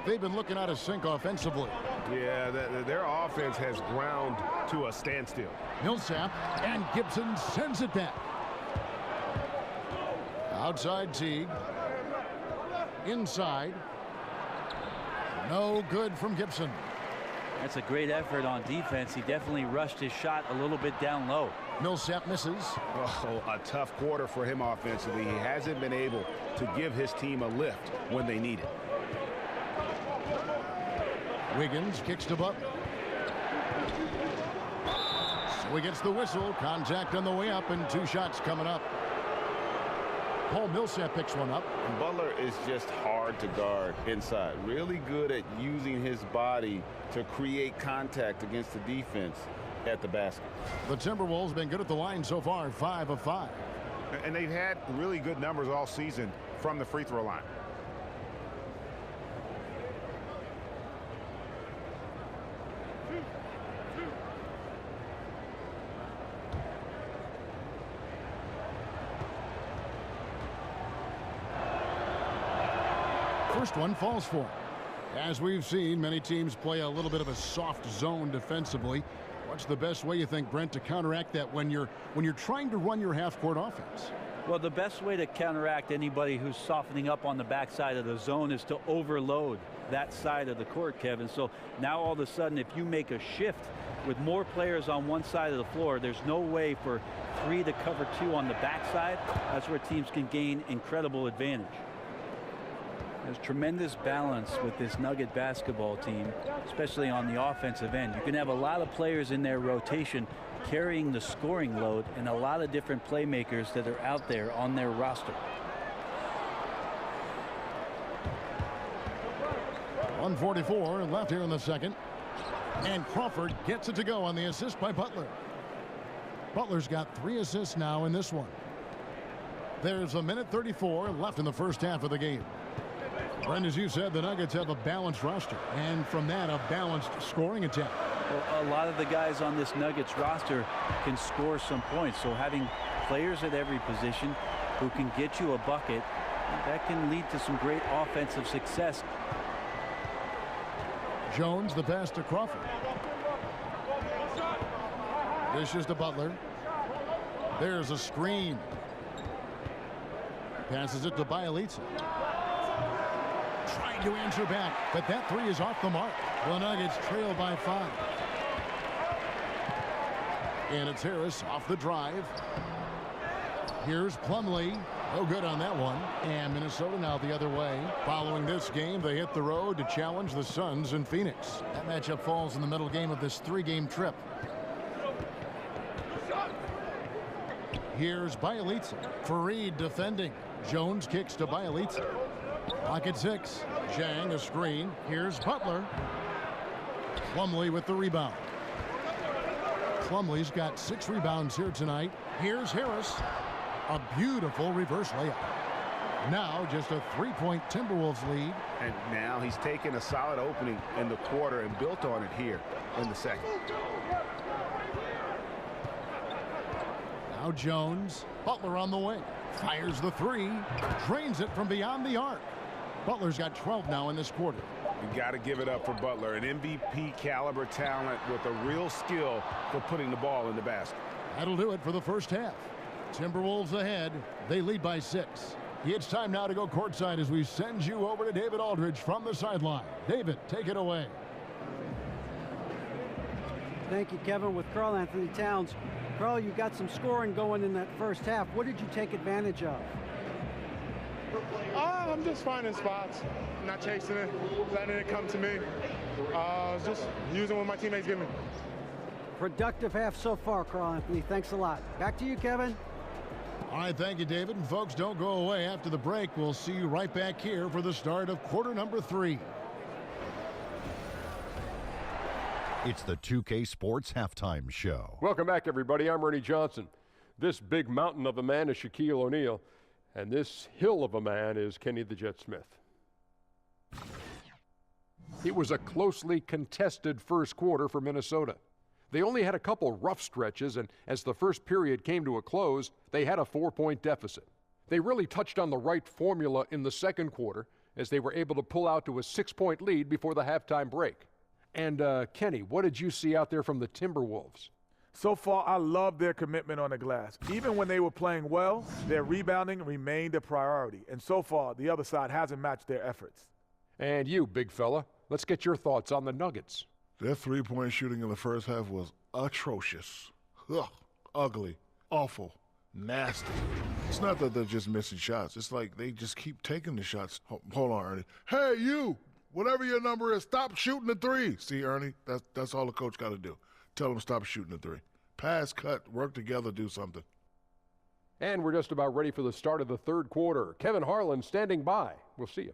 They've been looking out of sync offensively. Yeah, their offense has ground to a standstill. Millsap, and Gibson sends it back. Outside Teague. Inside. No good from Gibson. That's a great effort on defense. He definitely rushed his shot a little bit down low. Millsap misses. Oh, a tough quarter for him offensively. He hasn't been able to give his team a lift when they need it. Wiggins kicks to Butler. So he gets the whistle. Contact on the way up, and 2 shots coming up. Paul Millsap picks one up. And Butler is just hard to guard inside. Really good at using his body to create contact against the defense at the basket. The Timberwolves been good at the line so far, 5 of 5. And they've had really good numbers all season from the free throw line. First one falls for him. As we've seen, many teams play a little bit of a soft zone defensively. What's the best way, you think, Brent, to counteract that when you're trying to run your half-court offense? Well, the best way to counteract anybody who's softening up on the backside of the zone is to overload that side of the court, Kevin. So now all of a sudden, if you make a shift with more players on one side of the floor, there's no way for 3 to cover 2 on the backside. That's where teams can gain incredible advantage. There's tremendous balance with this Nugget basketball team, especially on the offensive end. You can have a lot of players in their rotation carrying the scoring load and a lot of different playmakers that are out there on their roster. 1:44 left here in the second. And Crawford gets it to go on the assist by Butler. Butler's got 3 assists now in this one. There's 1:34 left in the first half of the game. And as you said, the Nuggets have a balanced roster. And from that, a balanced scoring attack. Well, a lot of the guys on this Nuggets roster can score some points. So having players at every position who can get you a bucket, that can lead to some great offensive success. Jones, the pass to Crawford. Dishes to Butler. There's a screen. Passes it to Bielitsa. Trying to answer back, but that 3 is off the mark. The Nuggets trail by 5. And it's Harris off the drive. Here's Plumlee. No good on that one. And Minnesota now the other way. Following this game, they hit the road to challenge the Suns in Phoenix. That matchup falls in the middle game of this 3-game trip. Here's Bielitsa. Fareed defending. Jones kicks to Bielitsa. Pocket 6. Zhang a screen. Here's Butler. Plumlee with the rebound. Plumlee's got 6 rebounds here tonight. Here's Harris. A beautiful reverse layup. Now just a 3-point Timberwolves lead. And now he's taken a solid opening in the quarter and built on it here in the second. Now Jones. Butler on the wing. Fires the 3. Drains it from beyond the arc. Butler's got 12 now in this quarter. You got to give it up for Butler, an MVP caliber talent with a real skill for putting the ball in the basket. That'll do it for the first half. Timberwolves ahead. They lead by 6. It's time now to go courtside as we send you over to David Aldridge from the sideline. David, take it away. Thank you, Kevin. With Karl Anthony Towns. Karl, you got some scoring going in that first half. What did you take advantage of? I'm just finding spots, not chasing it, letting it come to me. Just using what my teammates give me. Productive half so far, Karl Anthony. Thanks a lot. Back to you, Kevin. All right, thank you, David. And folks, don't go away. After the break, we'll see you right back here for the start of quarter number 3. It's the 2K Sports Halftime Show. Welcome back, everybody. I'm Ernie Johnson. This big mountain of a man is Shaquille O'Neal, and this hill of a man is Kenny the Jet Smith. It was a closely contested first quarter for Minnesota. They only had a couple rough stretches, and as the first period came to a close, they had a 4-point deficit. They really touched on the right formula in the second quarter, as they were able to pull out to a 6-point lead before the halftime break. And Kenny, what did you see out there from the Timberwolves? So far, I love their commitment on the glass. Even when they were playing well, their rebounding remained a priority. And so far, the other side hasn't matched their efforts. And you, big fella, let's get your thoughts on the Nuggets. Their 3-point shooting in the first half was atrocious. Ugh, ugly, awful, nasty. It's not that they're just missing shots. It's like they just keep taking the shots. Hold on, Ernie. Hey, you, whatever your number is, stop shooting the 3. See, Ernie, that's all the coach got to do. Tell them stop shooting the 3. Pass, cut, work together, do something. And we're just about ready for the start of the third quarter. Kevin Harlan standing by. We'll see you.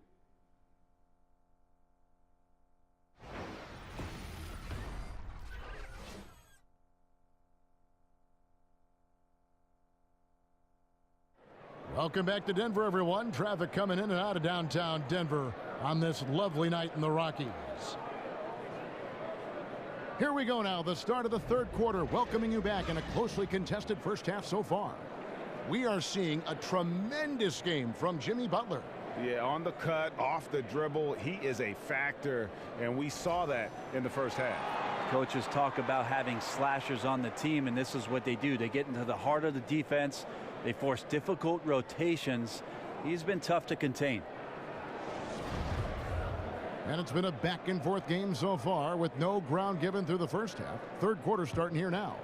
Welcome back to Denver, everyone. Traffic coming in and out of downtown Denver on this lovely night in the Rockies. Here we go now, the start of the third quarter, welcoming you back in a closely contested first half so far. We are seeing a tremendous game from Jimmy Butler. Yeah, on the cut, off the dribble, he is a factor, and we saw that in the first half. Coaches talk about having slashers on the team, and this is what they do. They get into the heart of the defense. They force difficult rotations. He's been tough to contain. And it's been a back-and-forth game so far with no ground given through the first half. Third quarter starting here now.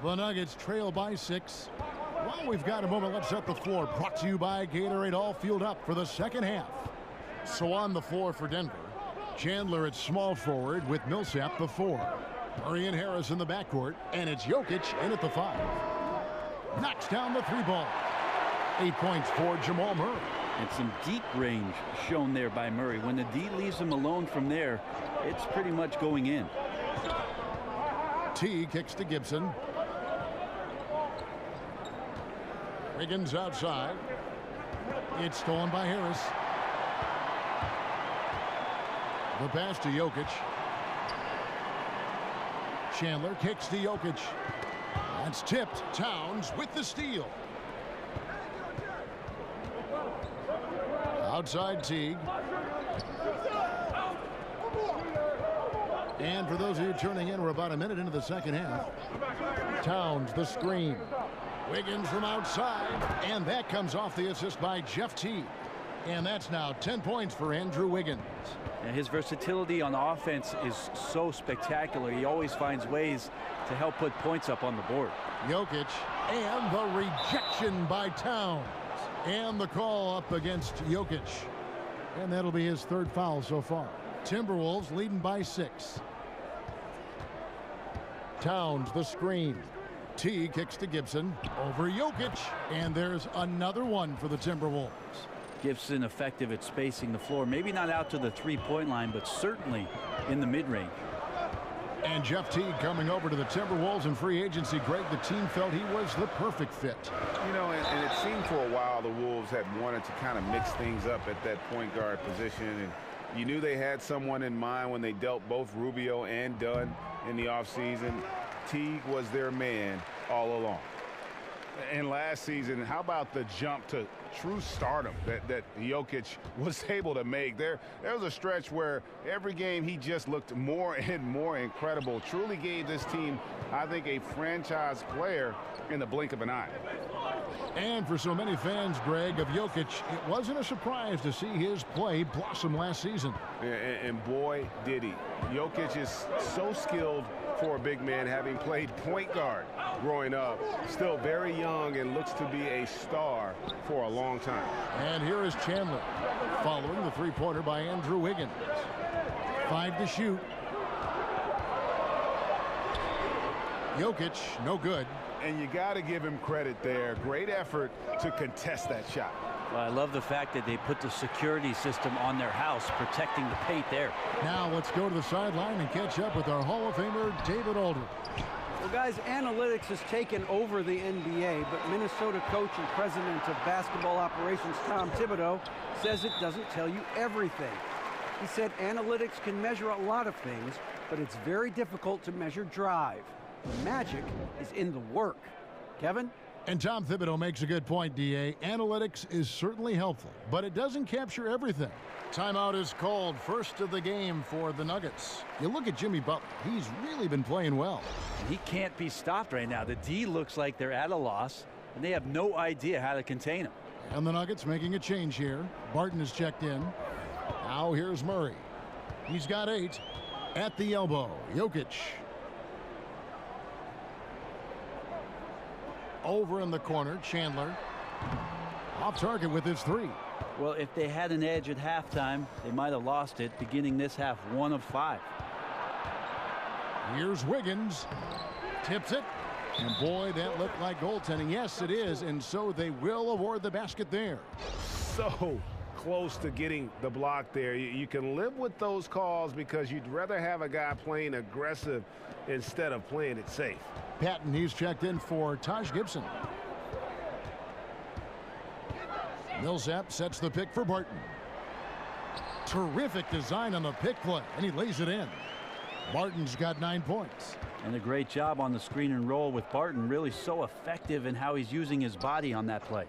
The Nuggets trail by 6. Well, we've got a moment. Let's set the floor. Brought to you by Gatorade, all fueled up for the second half. So on the floor for Denver, Chandler at small forward with Millsap the 4. Murray and Harris in the backcourt, and it's Jokic in at the 5. Knocks down the 3 ball. 8 points for Jamal Murray. And some deep range shown there by Murray. When the D leaves him alone from there, it's pretty much going in. T kicks to Gibson. Wiggins outside. It's stolen by Harris. The pass to Jokic. Chandler kicks to Jokic. That's tipped. Towns with the steal. Outside Teague. And for those of you turning in, we're about a minute into the second half. Towns the screen. Wiggins from outside. And that comes off the assist by Jeff Teague. And that's now 10 points for Andrew Wiggins. And his versatility on offense is so spectacular. He always finds ways to help put points up on the board. Jokic, and the rejection by Towns. And the call up against Jokic. And that'll be his third foul so far. Timberwolves leading by 6. Towns the screen. T kicks to Gibson over Jokic. And there's another one for the Timberwolves. Gibson effective at spacing the floor. Maybe not out to the three-point line, but certainly in the mid-range. And Jeff Teague coming over to the Timberwolves in free agency. Greg, the team felt he was the perfect fit. You know, and it seemed for a while the Wolves had wanted to kind of mix things up at that point guard position. And you knew they had someone in mind when they dealt both Rubio and Dunn in the offseason. Teague was their man all along. And last season, how about the jump to true stardom that Jokic was able to make? There was a stretch where every game he just looked more and more incredible. Truly gave this team, I think, a franchise player in the blink of an eye. And for so many fans, Greg, of Jokic, it wasn't a surprise to see his play blossom last season. And boy, did he. Jokic is so skilled for a big man, having played point guard growing up. Still very young and looks to be a star for a long time. And here is Chandler following the three-pointer by Andrew Wiggins. 5 to shoot. Jokic, no good. And you got to give him credit there. Great effort to contest that shot. Well, I love the fact that they put the security system on their house, protecting the paint there. Now let's go to the sideline and catch up with our Hall of Famer, David Aldridge. Well, guys, analytics has taken over the NBA, but Minnesota coach and president of basketball operations, Tom Thibodeau, says it doesn't tell you everything. He said analytics can measure a lot of things, but it's very difficult to measure drive. The magic is in the work. Kevin? And Tom Thibodeau makes a good point, D.A. Analytics is certainly helpful, but it doesn't capture everything. Timeout is called. First of the game for the Nuggets. You look at Jimmy Butler. He's really been playing well. He can't be stopped right now. The D looks like they're at a loss, and they have no idea how to contain him. And the Nuggets making a change here. Barton is checked in. Now here's Murray. He's got 8 at the elbow. Jokic. Over in the corner, Chandler. Off target with his 3. Well, if they had an edge at halftime, they might have lost it, beginning this half 1 of 5. Here's Wiggins. Tips it. And boy, that looked like goaltending. Yes, it is. And so they will award the basket there. So close to getting the block there. You can live with those calls because you'd rather have a guy playing aggressive instead of playing it safe. Patton, he's checked in for Taj Gibson. Millsap sets the pick for Barton. Terrific design on the pick play, and he lays it in. Barton's got 9 points. And a great job on the screen and roll with Barton. Really so effective in how he's using his body on that play.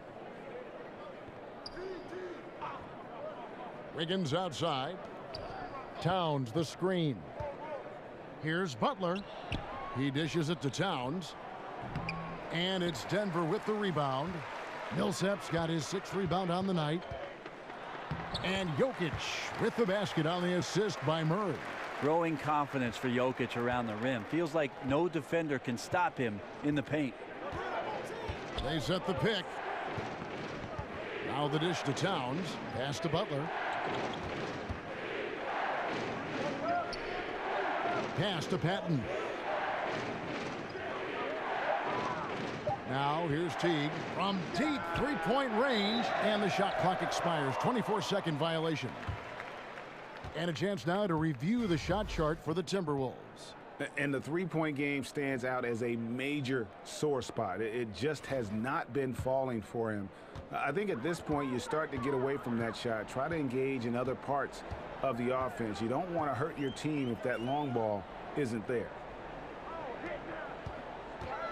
Wiggins outside. Towns the screen. Here's Butler. He dishes it to Towns. And it's Denver with the rebound. Millsap's got his 6th rebound on the night. And Jokic with the basket on the assist by Murray. Growing confidence for Jokic around the rim. Feels like no defender can stop him in the paint. They set the pick. Now the dish to Towns. Pass to Butler. Pass to Patton. Now here's Teague from deep three-point range, and the shot clock expires. 24-second violation. And a chance now to review the shot chart for the Timberwolves. And the three-point game stands out as a major sore spot. It just has not been falling for him. I think at this point you start to get away from that shot. Try to engage in other parts of the offense. You don't want to hurt your team if that long ball isn't there.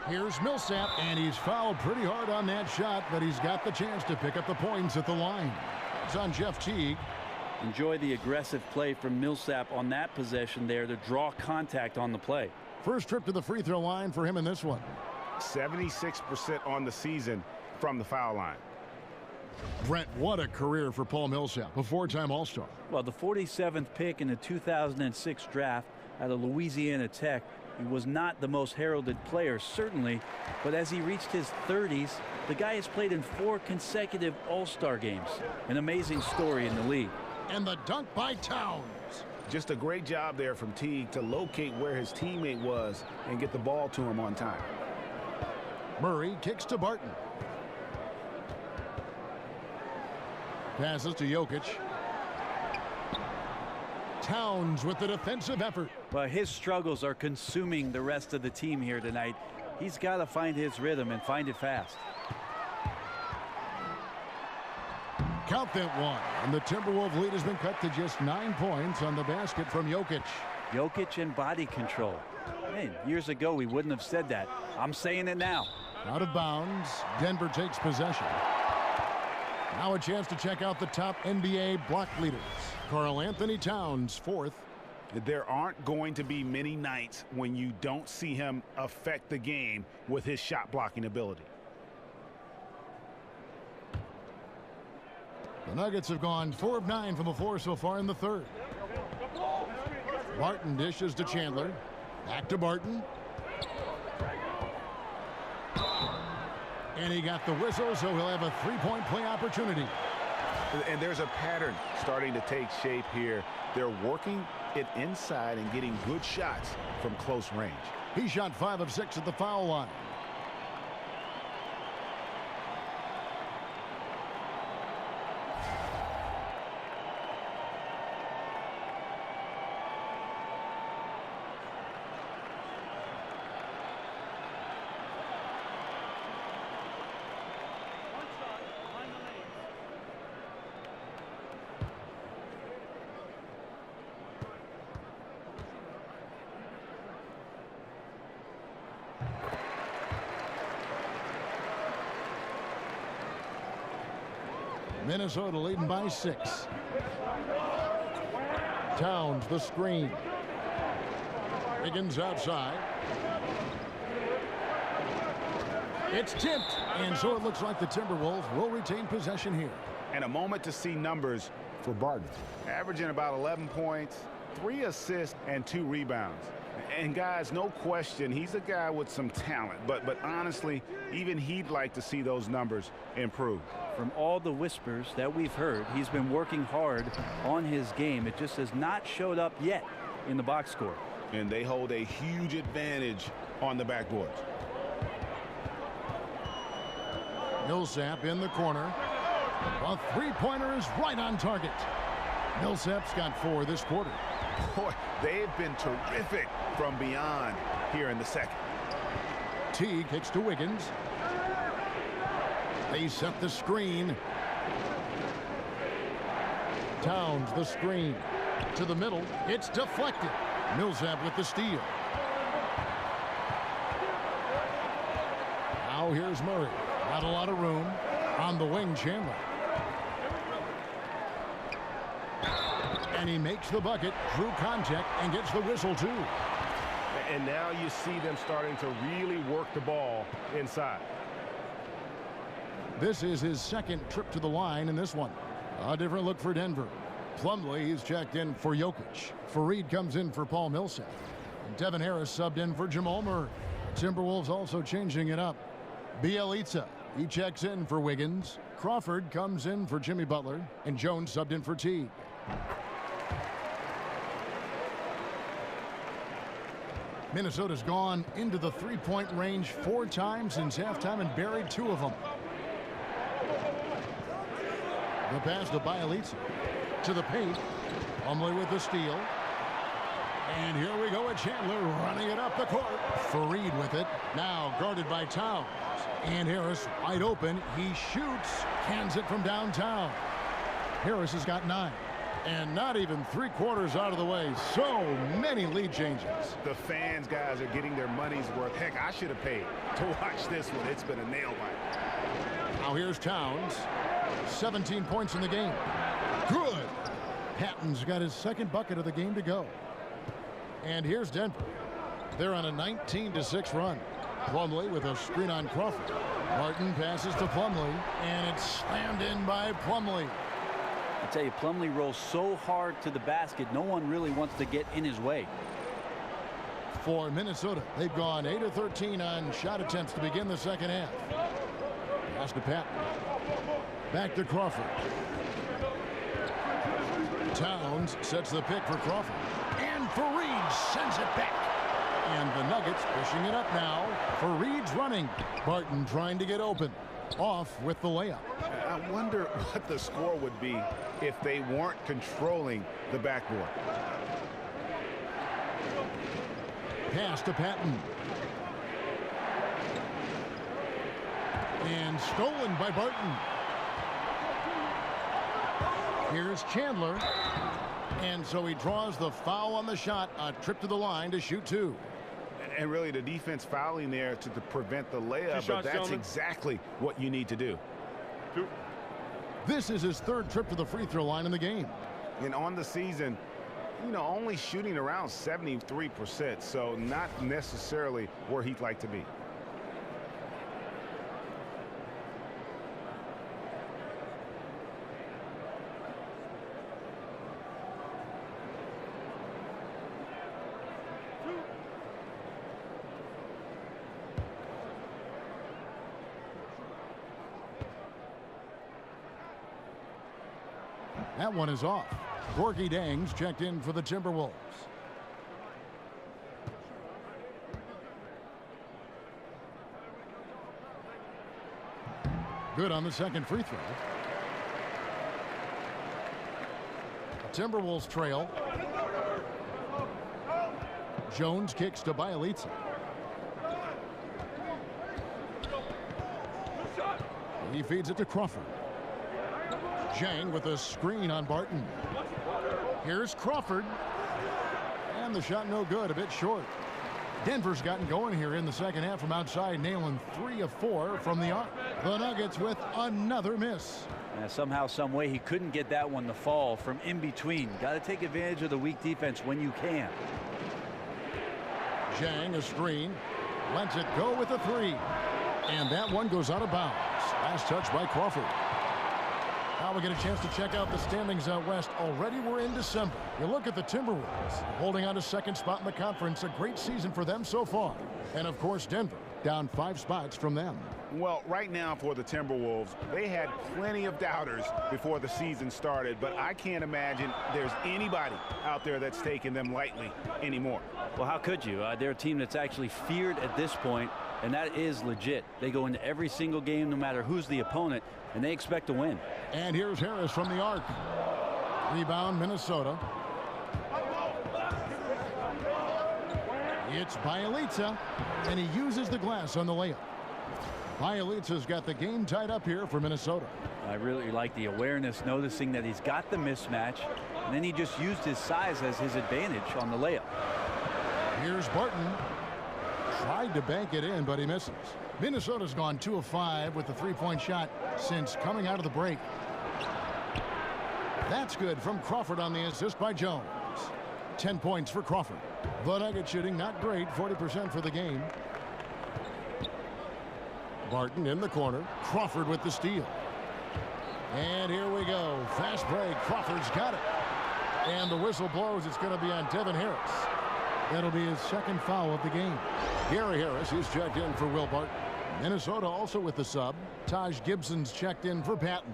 Here's Millsap, and he's fouled pretty hard on that shot, but he's got the chance to pick up the points at the line. It's on Jeff Teague. Enjoy the aggressive play from Millsap on that possession there to draw contact on the play. First trip to the free throw line for him in this one. 76% on the season from the foul line. Brent, what a career for Paul Millsap, a four-time All-Star. Well, the 47th pick in the 2006 draft out of Louisiana Tech, he was not the most heralded player, certainly, but as he reached his 30s, the guy has played in 4 consecutive All-Star games. An amazing story in the league. And the dunk by Towns. Just a great job there from Teague to locate where his teammate was and get the ball to him on time. Murray kicks to Barton. Passes to Jokic. Towns with the defensive effort. Well, his struggles are consuming the rest of the team here tonight. He's got to find his rhythm and find it fast. Count that one. And the Timberwolves lead has been cut to just 9 points on the basket from Jokic. Jokic and body control. Man, years ago we wouldn't have said that. I'm saying it now. Out of bounds. Denver takes possession. Now a chance to check out the top NBA block leaders. Karl Anthony Towns, 4th. There aren't going to be many nights when you don't see him affect the game with his shot blocking ability. The Nuggets have gone 4 of 9 from the floor so far in the third. Barton dishes to Chandler. Back to Barton. And he got the whistle, so he'll have a three-point play opportunity. And there's a pattern starting to take shape here. They're working it inside and getting good shots from close range. He shot 5 of 6 at the foul line. Minnesota leading by 6. Towns the screen. Wiggins outside. It's tipped, and so it looks like the Timberwolves will retain possession here. And a moment to see numbers for Barton. Averaging about 11 points, 3 assists, and 2 rebounds. And guys, no question, he's a guy with some talent. But honestly, even he'd like to see those numbers improve. From all the whispers that we've heard, he's been working hard on his game. It just has not showed up yet in the box score. And they hold a huge advantage on the backboards. Millsap in the corner. A three-pointer is right on target. Millsap's got 4 this quarter. Boy, they've been terrific from beyond here in the second. Teague kicks to Wiggins. They set the screen. Towns the screen. To the middle. It's deflected. Millsap with the steal. Now here's Murray. Not a lot of room. On the wing, Chandler. And he makes the bucket, drew contact, and gets the whistle, too. And now you see them starting to really work the ball inside. This is his second trip to the line in this one. A different look for Denver. Plumlee is checked in for Jokic. Fareed comes in for Paul Millsap. And Devin Harris subbed in for Jamal Murray. Timberwolves also changing it up. Bjelica, he checks in for Wiggins. Crawford comes in for Jimmy Butler. And Jones subbed in for Teague. Minnesota's gone into the three-point range 4 times since halftime and buried 2 of them. The pass to Bielitsa. To the paint. Plumlee with the steal. And here we go with Chandler running it up the court. Fareed with it. Now guarded by Towns. And Harris wide open. He shoots. Cans it from downtown. Harris has got 9. And not even 3/4 out of the way. So many lead changes. The fans, guys, are getting their money's worth. Heck, I should have paid to watch this one. It's been a nail biter. Now here's Towns. 17 points in the game. Good. Patton's got his 2nd bucket of the game to go. And here's Denver. They're on a 19-6 run. Plumlee with a screen on Crawford. Martin passes to Plumlee, and it's slammed in by Plumlee. I tell you, Plumlee rolls so hard to the basket, no one really wants to get in his way. For Minnesota, they've gone 8 of 13 on shot attempts to begin the second half. Pass to Patton. Back to Crawford. Towns sets the pick for Crawford. And Fareed sends it back. And the Nuggets pushing it up now. Fareed's running. Barton trying to get open. Off with the layup. I wonder what the score would be if they weren't controlling the backboard. Pass to Patton. And stolen by Barton. Here's Chandler. And so he draws the foul on the shot. A trip to the line to shoot 2. And really the defense fouling there to prevent the layup, but that's exactly what you need to do. 2. This is his 3rd trip to the free throw line in the game. And on the season, you know, only shooting around 73%, so not necessarily where he'd like to be. That one is off. Gorgie Dangs checked in for the Timberwolves. Good on the 2nd free throw. Timberwolves trail. Jones kicks to Bielitsa. He feeds it to Crawford. Zhang with a screen on Barton. Here's Crawford. And the shot no good, a bit short. Denver's gotten going here in the second half from outside, nailing 3 of 4 from the arc. The Nuggets with another miss. Somehow, some way, he couldn't get that one to fall from in between. Got to take advantage of the weak defense when you can. Zhang, a screen. Lets it go with a 3. And that one goes out of bounds. Last touch by Crawford. Now we get a chance to check out the standings out west. Already we're in December. You look at the Timberwolves holding on to 2nd spot in the conference. A great season for them so far. And of course Denver down 5 spots from them. Well, right now for the Timberwolves, they had plenty of doubters before the season started, but I can't imagine there's anybody out there that's taking them lightly anymore. Well, how could you? They're a team that's actually feared at this point, and that is legit. They go into every single game, no matter who's the opponent, and they expect to win. And here's Harris from the arc. Rebound, Minnesota. It's Bielitsa, and he uses the glass on the layup. Bielitsa's got the game tied up here for Minnesota. I really like the awareness, noticing that he's got the mismatch, and then he just used his size as his advantage on the layup. Here's Barton. Tried to bank it in, but he misses. Minnesota's gone 2 of 5 with the 3-point shot since coming out of the break. That's good from Crawford on the assist by Jones. 10 points for Crawford. The Nuggets shooting not great, 40% for the game. Barton in the corner. Crawford with the steal. And here we go. Fast break. Crawford's got it. And the whistle blows. It's going to be on Devin Harris. That'll be his 2nd foul of the game. Gary Harris is checked in for Will Barton. Minnesota also with the sub. Taj Gibson's checked in for Patton.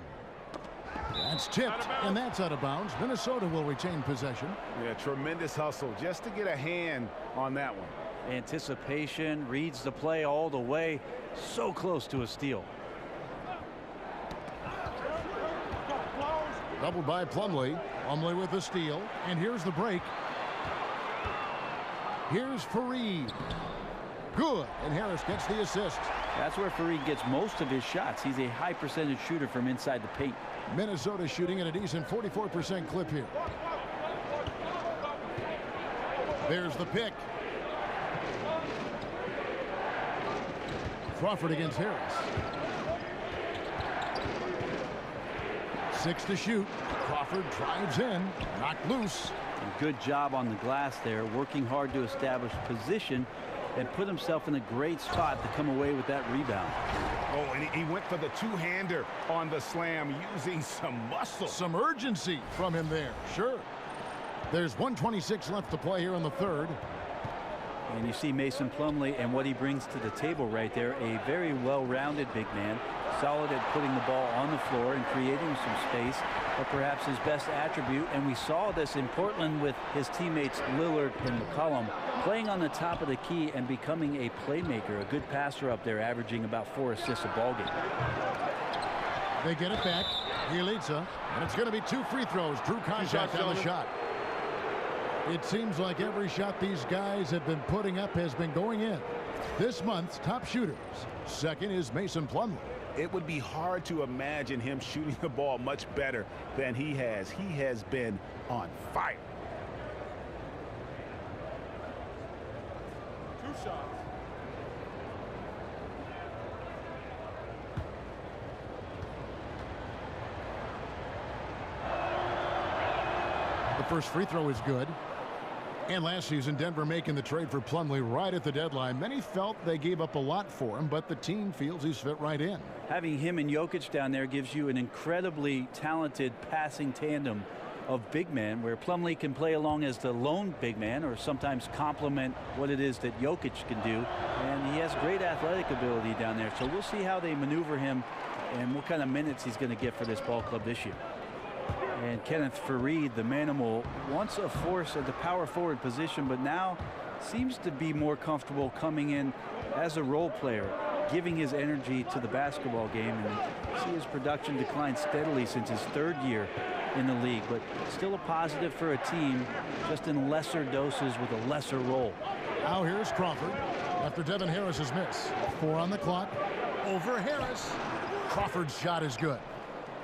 That's tipped, and that's out of bounds. Minnesota will retain possession. Yeah, tremendous hustle just to get a hand on that one. Anticipation, reads the play all the way. So close to a steal. Doubled by Plumlee. Plumlee with the steal. And here's the break. Here's Fareed. Good. And Harris gets the assist. That's where Fareed gets most of his shots. He's a high percentage shooter from inside the paint. Minnesota shooting at a decent 44% clip here. There's the pick. Crawford against Harris. 6 to shoot. Crawford drives in. Knocked loose. Good job on the glass there, working hard to establish position and put himself in a great spot to come away with that rebound. Oh, and he went for the two-hander on the slam, using some muscle. Some urgency from him there. Sure. There's 1:26 left to play here in the third. And you see Mason Plumlee and what he brings to the table right there. A very well-rounded big man. Solid at putting the ball on the floor and creating some space, but perhaps his best attribute, and we saw this in Portland with his teammates Lillard and McCollum, playing on the top of the key and becoming a playmaker, a good passer up there, averaging about 4 assists a ball game. They get it back. Bielitsa, and it's going to be 2 free throws. Drew contact on the shot. It seems like every shot these guys have been putting up has been going in. This month's top shooters. Second is Mason Plumlee. It would be hard to imagine him shooting the ball much better than he has. He has been on fire. 2 shots. The first free throw is good. And last season, Denver making the trade for Plumlee right at the deadline. Many felt they gave up a lot for him, but the team feels he's fit right in. Having him and Jokic down there gives you an incredibly talented passing tandem of big men, where Plumlee can play along as the lone big man or sometimes complement what it is that Jokic can do. And he has great athletic ability down there. So we'll see how they maneuver him and what kind of minutes he's going to get for this ball club this year. And Kenneth Fareed, the manimal, once a force at the power forward position, but now seems to be more comfortable coming in as a role player, giving his energy to the basketball game. And you see his production decline steadily since his 3rd year in the league, but still a positive for a team, just in lesser doses with a lesser role. Now here's Crawford after Devin Harris's miss. 4 on the clock. Over Harris. Crawford's shot is good.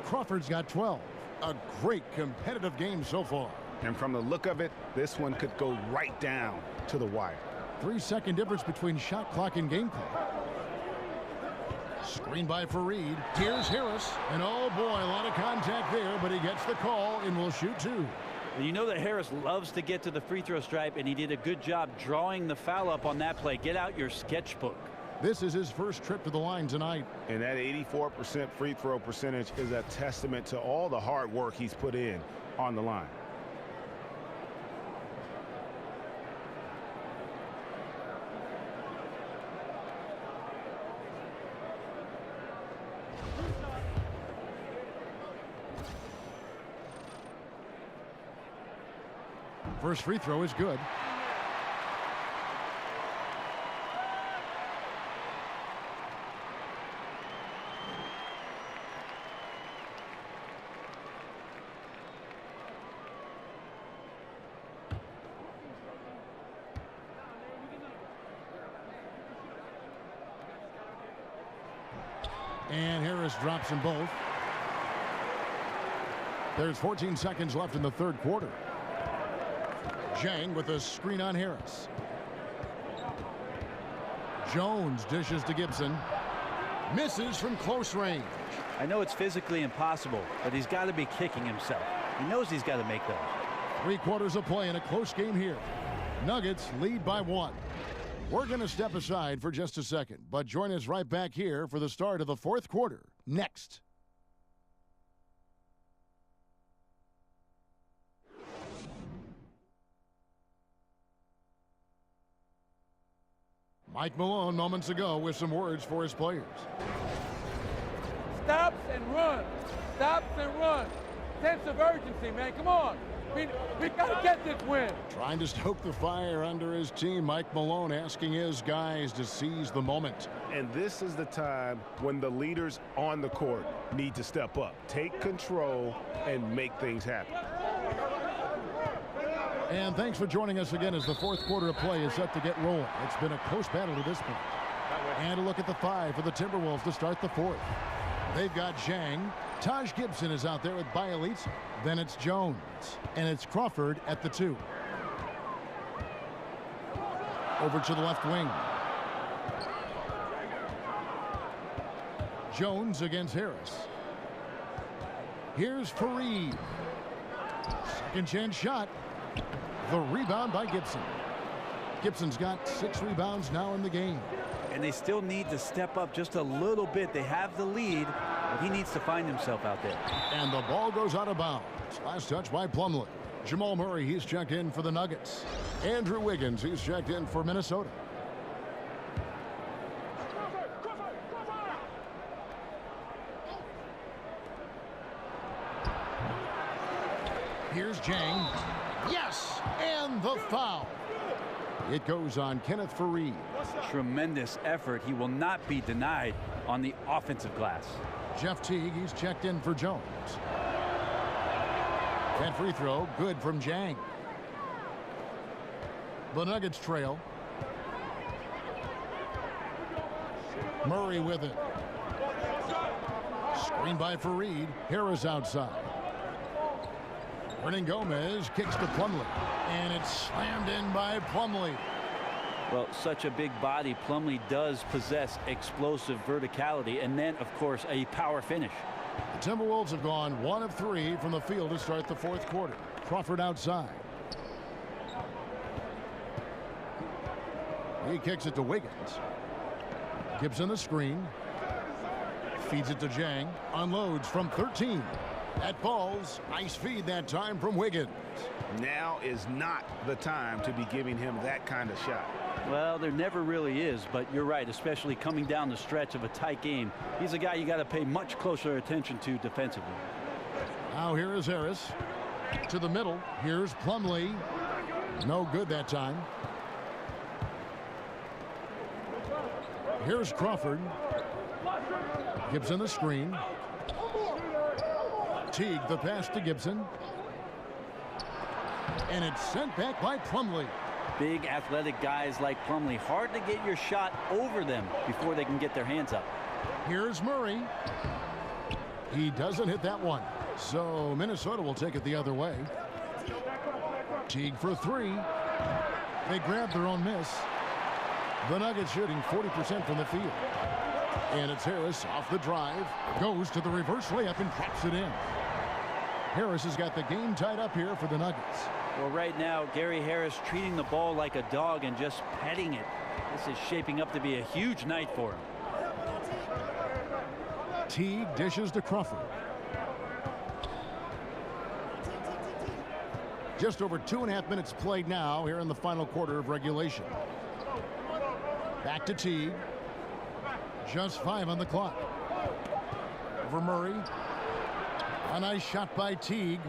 Crawford's got 12. A great competitive game so far. And from the look of it, this one could go right down to the wire. 3-second difference between shot clock and game clock. Screen by Fareed. Here's Harris. And oh boy, a lot of contact there, but he gets the call and will shoot 2. You know that Harris loves to get to the free throw stripe, and he did a good job drawing the foul up on that play. Get out your sketchbook. This is his first trip to the line tonight. And that 84% free throw percentage is a testament to all the hard work he's put in on the line. First free throw is good. And Harris drops them both. There's 14 seconds left in the 3rd quarter. Zhang with a screen on Harris. Jones dishes to Gibson. Misses from close range. I know it's physically impossible, but he's got to be kicking himself. He knows he's got to make those. 3 quarters of play in a close game here. Nuggets lead by 1. We're going to step aside for just a second, but join us right back here for the start of the 4th quarter next. Mike Malone moments ago with some words for his players. Stops and run. Stops and run. Sense of urgency, man. Come on. We got to get this win. Trying to stoke the fire under his team. Mike Malone asking his guys to seize the moment. And this is the time when the leaders on the court need to step up, take control, and make things happen. And thanks for joining us again as the fourth quarter of play is set to get rolling. It's been a close battle to this point. And a look at the 5 for the Timberwolves to start the fourth. They've got Zhang. Taj Gibson is out there with Bielitsa. Then it's Jones. And it's Crawford at the 2. Over to the left wing. Jones against Harris. Here's Fareed. Second chance shot. The rebound by Gibson. Gibson's got 6 rebounds now in the game. And they still need to step up just a little bit. They have the lead, but he needs to find himself out there. And the ball goes out of bounds. Last touch by Plumlee. Jamal Murray, he's checked in for the Nuggets. Andrew Wiggins, he's checked in for Minnesota. Here's Zhang. Yes, and the foul. It goes on Kenneth Fareed. Tremendous effort. He will not be denied on the offensive glass. Jeff Teague, he's checked in for Jones. That free throw, good from Zhang. The Nuggets trail. Murray with it. Screen by Fareed. Harris outside. Gomez kicks to Plumlee, and it's slammed in by Plumlee. Well, such a big body. Plumlee does possess explosive verticality, and then, of course, a power finish. The Timberwolves have gone 1 of 3 from the field to start the fourth quarter. Crawford outside. He kicks it to Wiggins. Gibson the screen. Feeds it to Zhang. Unloads from 13. That falls. Nice feed that time from Wiggins. Now is not the time to be giving him that kind of shot. Well, there never really is, but you're right, especially coming down the stretch of a tight game. He's a guy you got to pay much closer attention to defensively. Now here is Harris. To the middle. Here's Plumlee. No good that time. Here's Crawford. Gibson the screen. Teague the pass to Gibson. And it's sent back by Plumlee. Big athletic guys like Plumlee. Hard to get your shot over them before they can get their hands up. Here's Murray. He doesn't hit that one. So Minnesota will take it the other way. Teague for 3. They grab their own miss. The Nuggets shooting 40% from the field. And it's Harris off the drive. Goes to the reverse layup and drops it in. Harris has got the game tied up here for the Nuggets. Well, right now, Gary Harris treating the ball like a dog and just petting it. This is shaping up to be a huge night for him. Teague dishes to Crawford. Just over 2.5 minutes played now here in the final quarter of regulation. Back to Teague. Just 5 on the clock. Over Murray. A nice shot by Teague.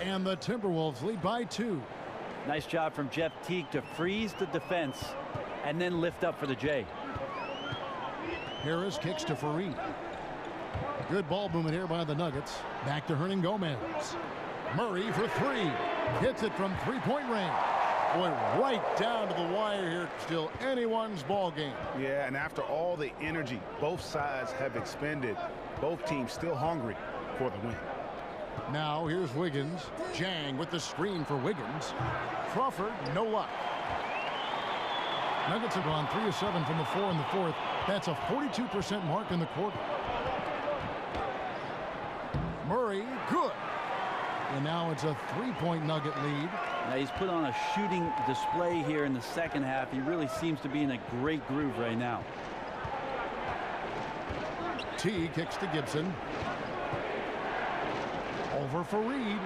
And the Timberwolves lead by 2. Nice job from Jeff Teague to freeze the defense and then lift up for the J. Harris kicks to Fareed. Good ball movement here by the Nuggets. Back to Gomez. Murray for 3. Hits it from 3-point range. Boy, right down to the wire here. Still anyone's ball game. Yeah, and after all the energy both sides have expended, both teams still hungry for the win. Now here's Wiggins. Zhang with the screen for Wiggins. Crawford, no luck. Nuggets have gone 3 of 7 from the floor in the fourth. That's a 42% mark in the quarter. Murray, good. And now it's a 3-point Nugget lead. Now he's put on a shooting display here in the second half. He really seems to be in a great groove right now. T kicks to Gibson. Over Fareed.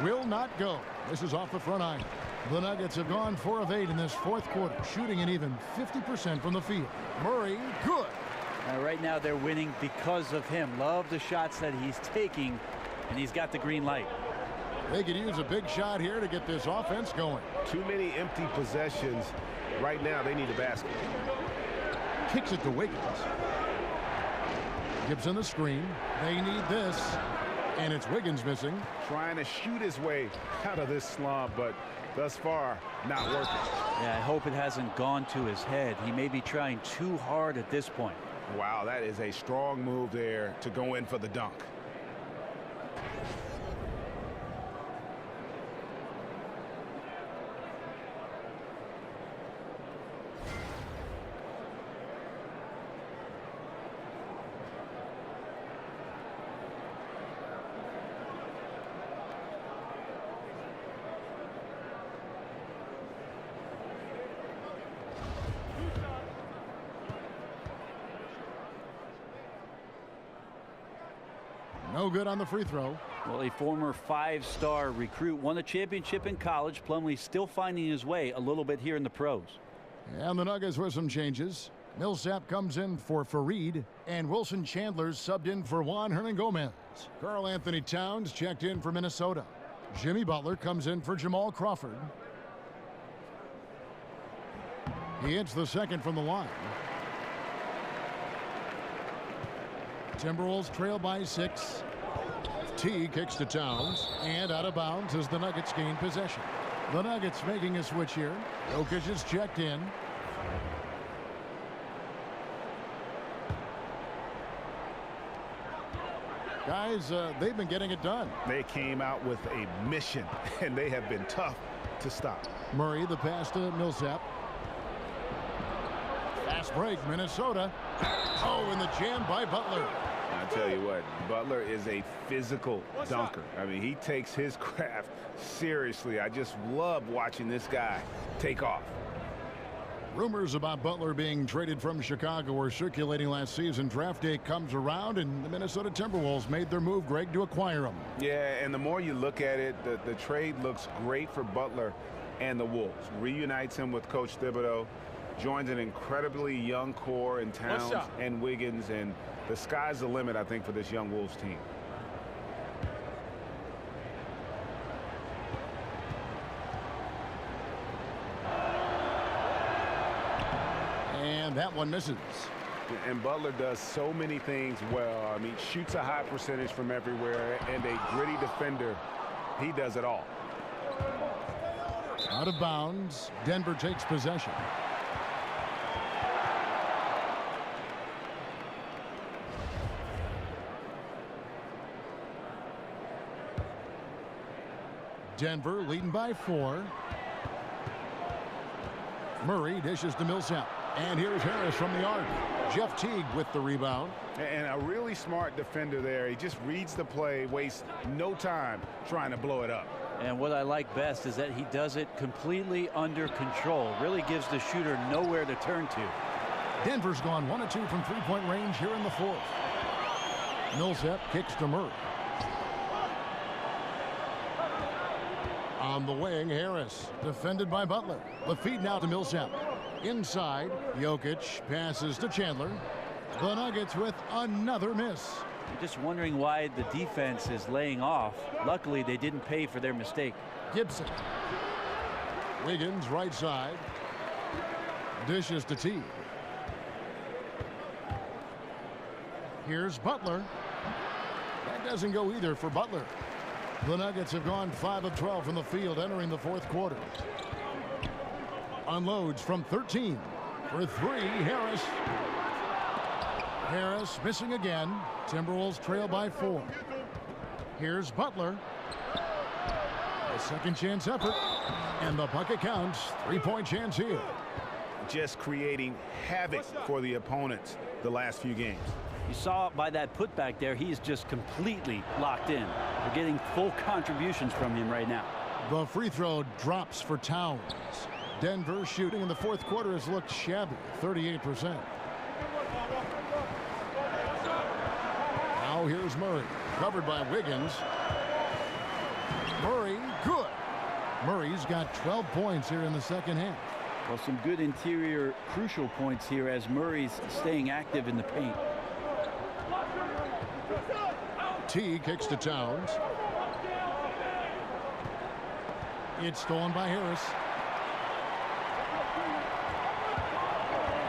Will not go. This is off the front iron. The Nuggets have gone 4 of 8 in this fourth quarter, shooting an even 50% from the field. Murray, good. Right now they're winning because of him. Love the shots that he's taking, and he's got the green light. They could use a big shot here to get this offense going. Too many empty possessions. Right now, they need a basket. Kicks it to Wiggins. Gibson the screen. They need this. And it's Wiggins missing. Trying to shoot his way out of this slump, but thus far, not working. Yeah, I hope it hasn't gone to his head. He may be trying too hard at this point. Wow, that is a strong move there to go in for the dunk. No good on the free throw. Well, a former five-star recruit won a championship in college. Plumlee still finding his way a little bit here in the pros. And the Nuggets with some changes. Millsap comes in for Fareed, and Wilson Chandler's subbed in for Juan Hernangomez. Karl Anthony Towns checked in for Minnesota. Jimmy Butler comes in for Jamal Crawford. He hits the second from the line. Timberwolves trail by 6. T kicks to Towns, and out of bounds as the Nuggets gain possession. The Nuggets making a switch here. Jokic is checked in. Guys, they've been getting it done. They came out with a mission, and they have been tough to stop. Murray, the pass to Millsap. Fast break, Minnesota. Oh, and the jam by Butler. I tell you what, Butler is a physical dunker. I mean, he takes his craft seriously. I just love watching this guy take off. Rumors about Butler being traded from Chicago were circulating last season. Draft day comes around, and the Minnesota Timberwolves made their move, Greg, to acquire him. Yeah, and the more you look at it, the trade looks great for Butler and the Wolves. Reunites him with Coach Thibodeau. Joins an incredibly young core in Towns and Wiggins, and the sky's the limit, I think, for this young Wolves team. And that one misses. And Butler does so many things well. I mean, shoots a high percentage from everywhere, and a gritty defender. He does it all. Out of bounds. Denver takes possession. Denver leading by 4. Murray dishes to Millsap. And here's Harris from the arc. Jeff Teague with the rebound. And a really smart defender there. He just reads the play, wastes no time trying to blow it up. And what I like best is that he does it completely under control. Really gives the shooter nowhere to turn to. Denver's gone 1 of 2 from three-point range here in the fourth. Millsap kicks to Murray. On the wing, Harris, defended by Butler. The feed now to Millsap. Inside, Jokic passes to Chandler. The Nuggets with another miss. I'm just wondering why the defense is laying off. Luckily, they didn't pay for their mistake. Gibson. Wiggins, right side. Dishes to T. Here's Butler. That doesn't go either for Butler. The Nuggets have gone 5 of 12 from the field entering the fourth quarter. Unloads from 13 for 3. Harris. Harris missing again. Timberwolves trail by 4. Here's Butler. A second chance effort. And the bucket counts. 3-point chance here. Just creating havoc for the opponents the last few games. You saw by that putback there, he's just completely locked in. We're getting full contributions from him right now. The free throw drops for Towns. Denver shooting in the fourth quarter has looked shabby, 38%. Now here's Murray, covered by Wiggins. Murray, good. Murray's got 12 points here in the second half. Well, some good interior crucial points here as Murray's staying active in the paint. T kicks to Towns. It's stolen by Harris.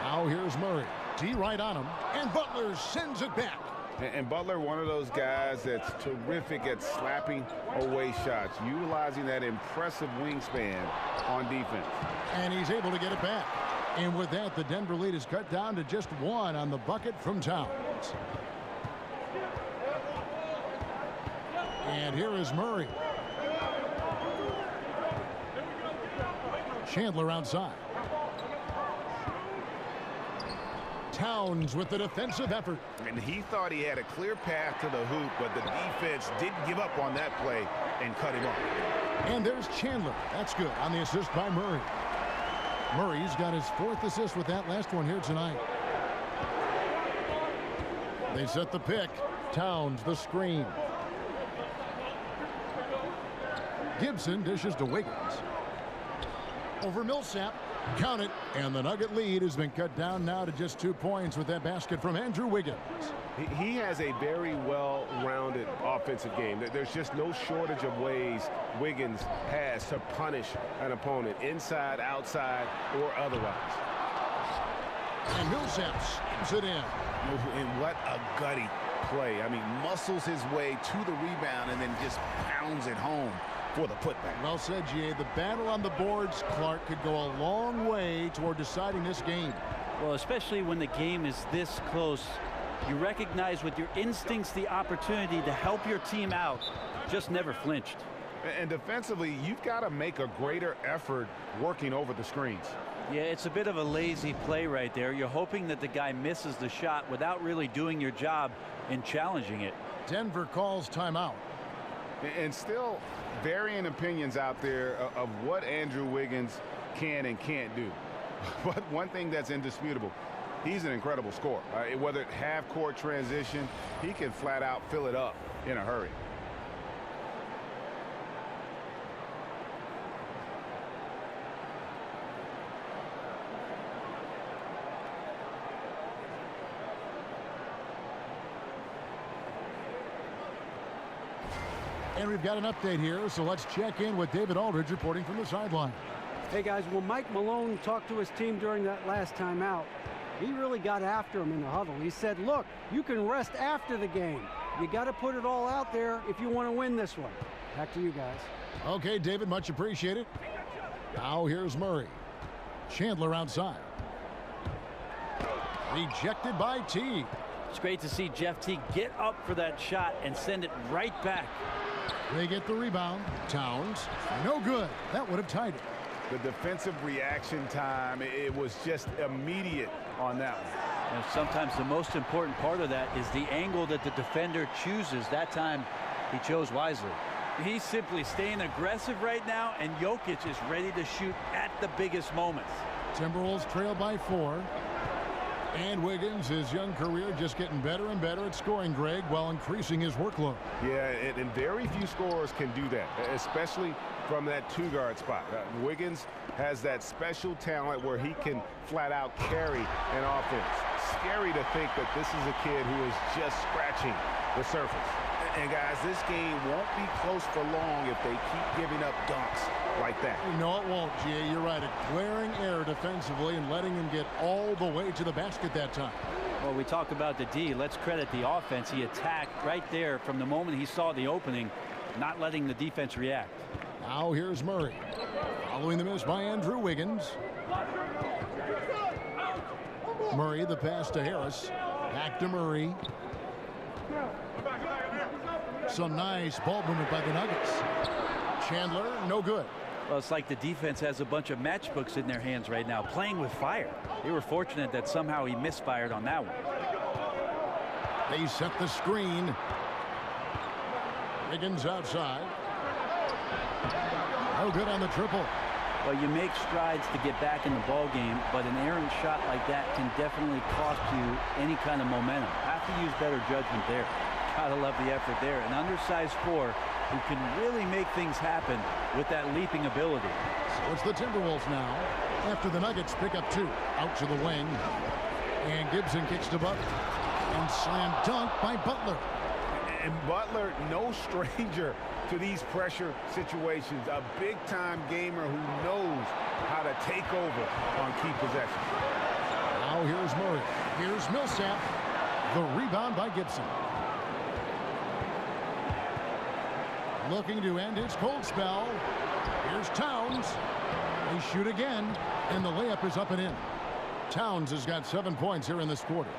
Now here's Murray. D right on him, and Butler sends it back. And Butler, one of those guys that's terrific at slapping away shots, utilizing that impressive wingspan on defense. And he's able to get it back. And with that, the Denver lead is cut down to just 1 on the bucket from Towns. And here is Murray. Chandler outside. Towns with the defensive effort. And he thought he had a clear path to the hoop, but the defense didn't give up on that play and cut him off. And there's Chandler. That's good on the assist by Murray. Murray's got his 4th assist with that last one here tonight. They set the pick. Towns the screen. Gibson dishes to Wiggins. Over Millsap. Count it. And the Nugget lead has been cut down now to just 2 points with that basket from Andrew Wiggins. He has a very well-rounded offensive game. There's just no shortage of ways Wiggins has to punish an opponent, inside, outside, or otherwise. And Millsap slams it in. And what a gutty play. I mean, muscles his way to the rebound and then just pounds it home for the putback. Well said, GA. The battle on the boards, Clark, could go a long way toward deciding this game. Well, especially when the game is this close, you recognize with your instincts the opportunity to help your team out. Just never flinched. And defensively, you've got to make a greater effort working over the screens. Yeah, it's a bit of a lazy play right there. You're hoping that the guy misses the shot without really doing your job in challenging it. Denver calls timeout. And still varying opinions out there of what Andrew Wiggins can and can't do. But one thing that's indisputable, he's an incredible scorer. Whether it's half-court transition, he can flat out fill it up in a hurry. And we've got an update here, so let's check in with David Aldridge reporting from the sideline. Hey, guys, when Mike Malone talked to his team during that last time out, he really got after him in the huddle. He said, look, you can rest after the game. You got to put it all out there if you want to win this one. Back to you guys. Okay, David, much appreciated. Now here's Murray. Chandler outside. Rejected by T. It's great to see Jeff T get up for that shot and send it right back. They get the rebound. Towns, no good. That would have tied it. The defensive reaction time, it was just immediate on that one. And sometimes the most important part of that is the angle that the defender chooses. That time, he chose wisely. He's simply staying aggressive right now, and Jokic is ready to shoot at the biggest moments. Timberwolves trail by 4. And Wiggins, his young career, just getting better and better at scoring, Greg, while increasing his workload. Yeah, and very few scorers can do that, especially from that 2-guard spot. Wiggins has that special talent where he can flat out carry an offense. Scary to think that this is a kid who is just scratching the surface. And guys, this game won't be close for long if they keep giving up dunks like that. No, it won't, G.A. You're right. A glaring error defensively and letting him get all the way to the basket that time. Well, we talk about the D. Let's credit the offense. He attacked right there from the moment he saw the opening, not letting the defense react. Now here's Murray. Following the miss by Andrew Wiggins. Murray, the pass to Harris. Back to Murray. Some nice ball movement by the Nuggets. Chandler, no good. Well, it's like the defense has a bunch of matchbooks in their hands right now, playing with fire. They were fortunate that somehow he misfired on that one. They set the screen. Wiggins outside. No good on the triple. Well, you make strides to get back in the ball game, but an errant shot like that can definitely cost you any kind of momentum. Have to use better judgment there. Gotta love the effort there. An undersized 4 who can really make things happen with that leaping ability. So it's the Timberwolves now. After the Nuggets pick up 2. Out to the wing. And Gibson kicks to Butler. And slam dunk by Butler. And Butler, no stranger to these pressure situations. A big-time gamer who knows how to take over on key possessions. Now here's Murray. Here's Millsap. The rebound by Gibson. Looking to end his cold spell. Here's Towns. They shoot again, and the layup is up and in. Towns has got 7 points here in this quarter.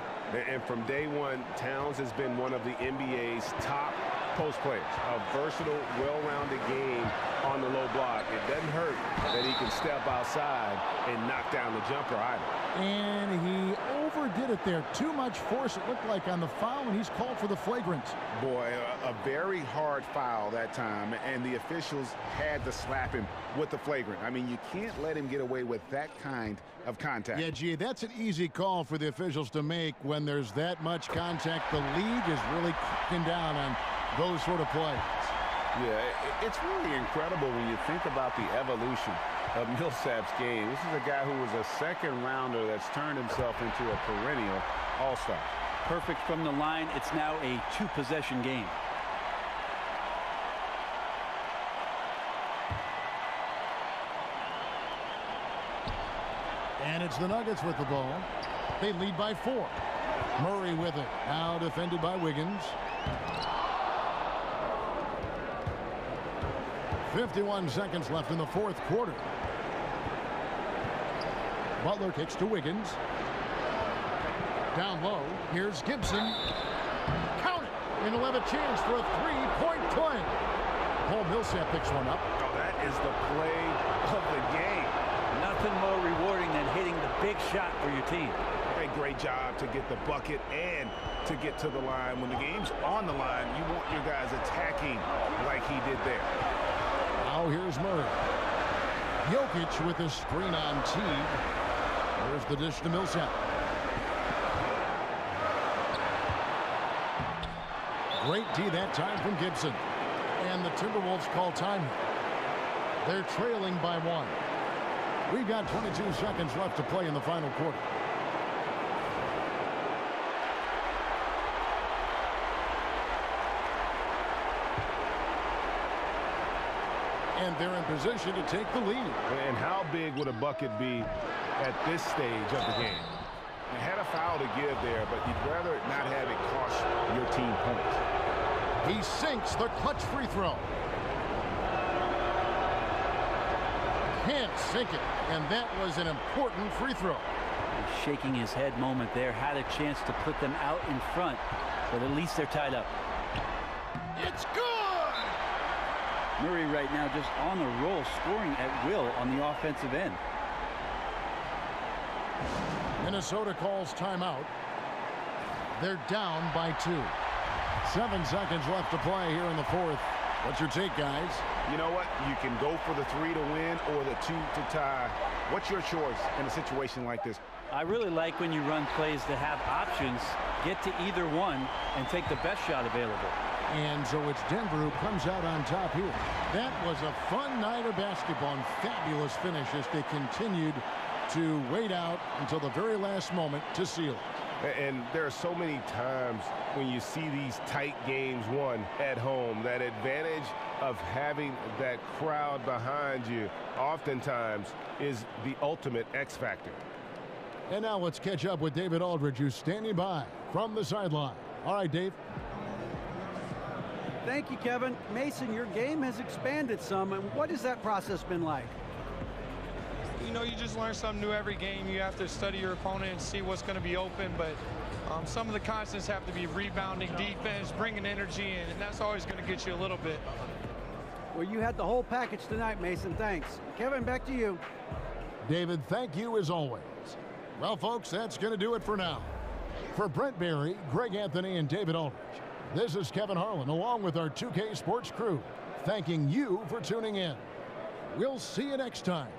And from day one, Towns has been one of the NBA's top post players. A versatile, well-rounded game on the low block. It doesn't hurt that he can step outside and knock down the jumper either. And he overdid it there. Too much force, it looked like, on the foul, and he's called for the flagrant. Boy, a very hard foul that time, and the officials had to slap him with the flagrant. I mean, you can't let him get away with that kind of contact. Yeah, gee, that's an easy call for the officials to make when there's that much contact. The league is really cracking down on those sort of plays. Yeah, it's really incredible when you think about the evolution of Millsap's game. This is a guy who was a second rounder that's turned himself into a perennial all-star. Perfect from the line. It's now a 2-possession game. And it's the Nuggets with the ball. They lead by 4. Murray with it. Now defended by Wiggins. 51 seconds left in the fourth quarter. Butler kicks to Wiggins. Down low. Here's Gibson. Count it. And he'll have a chance for a 3-point play. Paul Millsap picks one up. Oh, that is the play of the game. Nothing more rewarding than hitting the big shot for your team. A great job to get the bucket and to get to the line. When the game's on the line, you want your guys attacking like he did there. Now here's Murray. Jokic with a screen on Teague. There's the dish to Millsap. Great D that time from Gibson. And the Timberwolves call time. They're trailing by 1. We've got 22 seconds left to play in the final quarter. And they're in position to take the lead. And how big would a bucket be at this stage of the game? You had a foul to give there, but you'd rather not have it cost your team points. He sinks the clutch free throw. Can't sink it, and that was an important free throw. Shaking his head moment there. Had a chance to put them out in front, but at least they're tied up. It's good! Murray right now just on a roll, scoring at will on the offensive end. Minnesota calls timeout. They're down by 2. 7 seconds left to play here in the fourth. What's your take, guys? You know what? You can go for the 3 to win or the 2 to tie. What's your choice in a situation like this? I really like when you run plays that have options, get to either one, and take the best shot available. And so it's Denver who comes out on top here. That was a fun night of basketball and fabulous finish as they continued to wait out until the very last moment to seal it. And there are so many times when you see these tight games won at home, that advantage of having that crowd behind you oftentimes is the ultimate X factor. And now let's catch up with David Aldridge, who's standing by from the sideline. All right, Dave. Thank you, Kevin. Mason, your game has expanded some, and what has that process been like? You know, you just learn something new every game. You have to study your opponent and see what's going to be open, but some of the constants have to be rebounding, defense, bringing energy in, and that's always going to get you a little bit. Well, you had the whole package tonight, Mason. Thanks. Kevin, back to you. David, thank you as always. Well, folks, that's going to do it for now. For Brent Barry, Greg Anthony, and David Aldridge, this is Kevin Harlan, along with our 2K Sports crew, thanking you for tuning in. We'll see you next time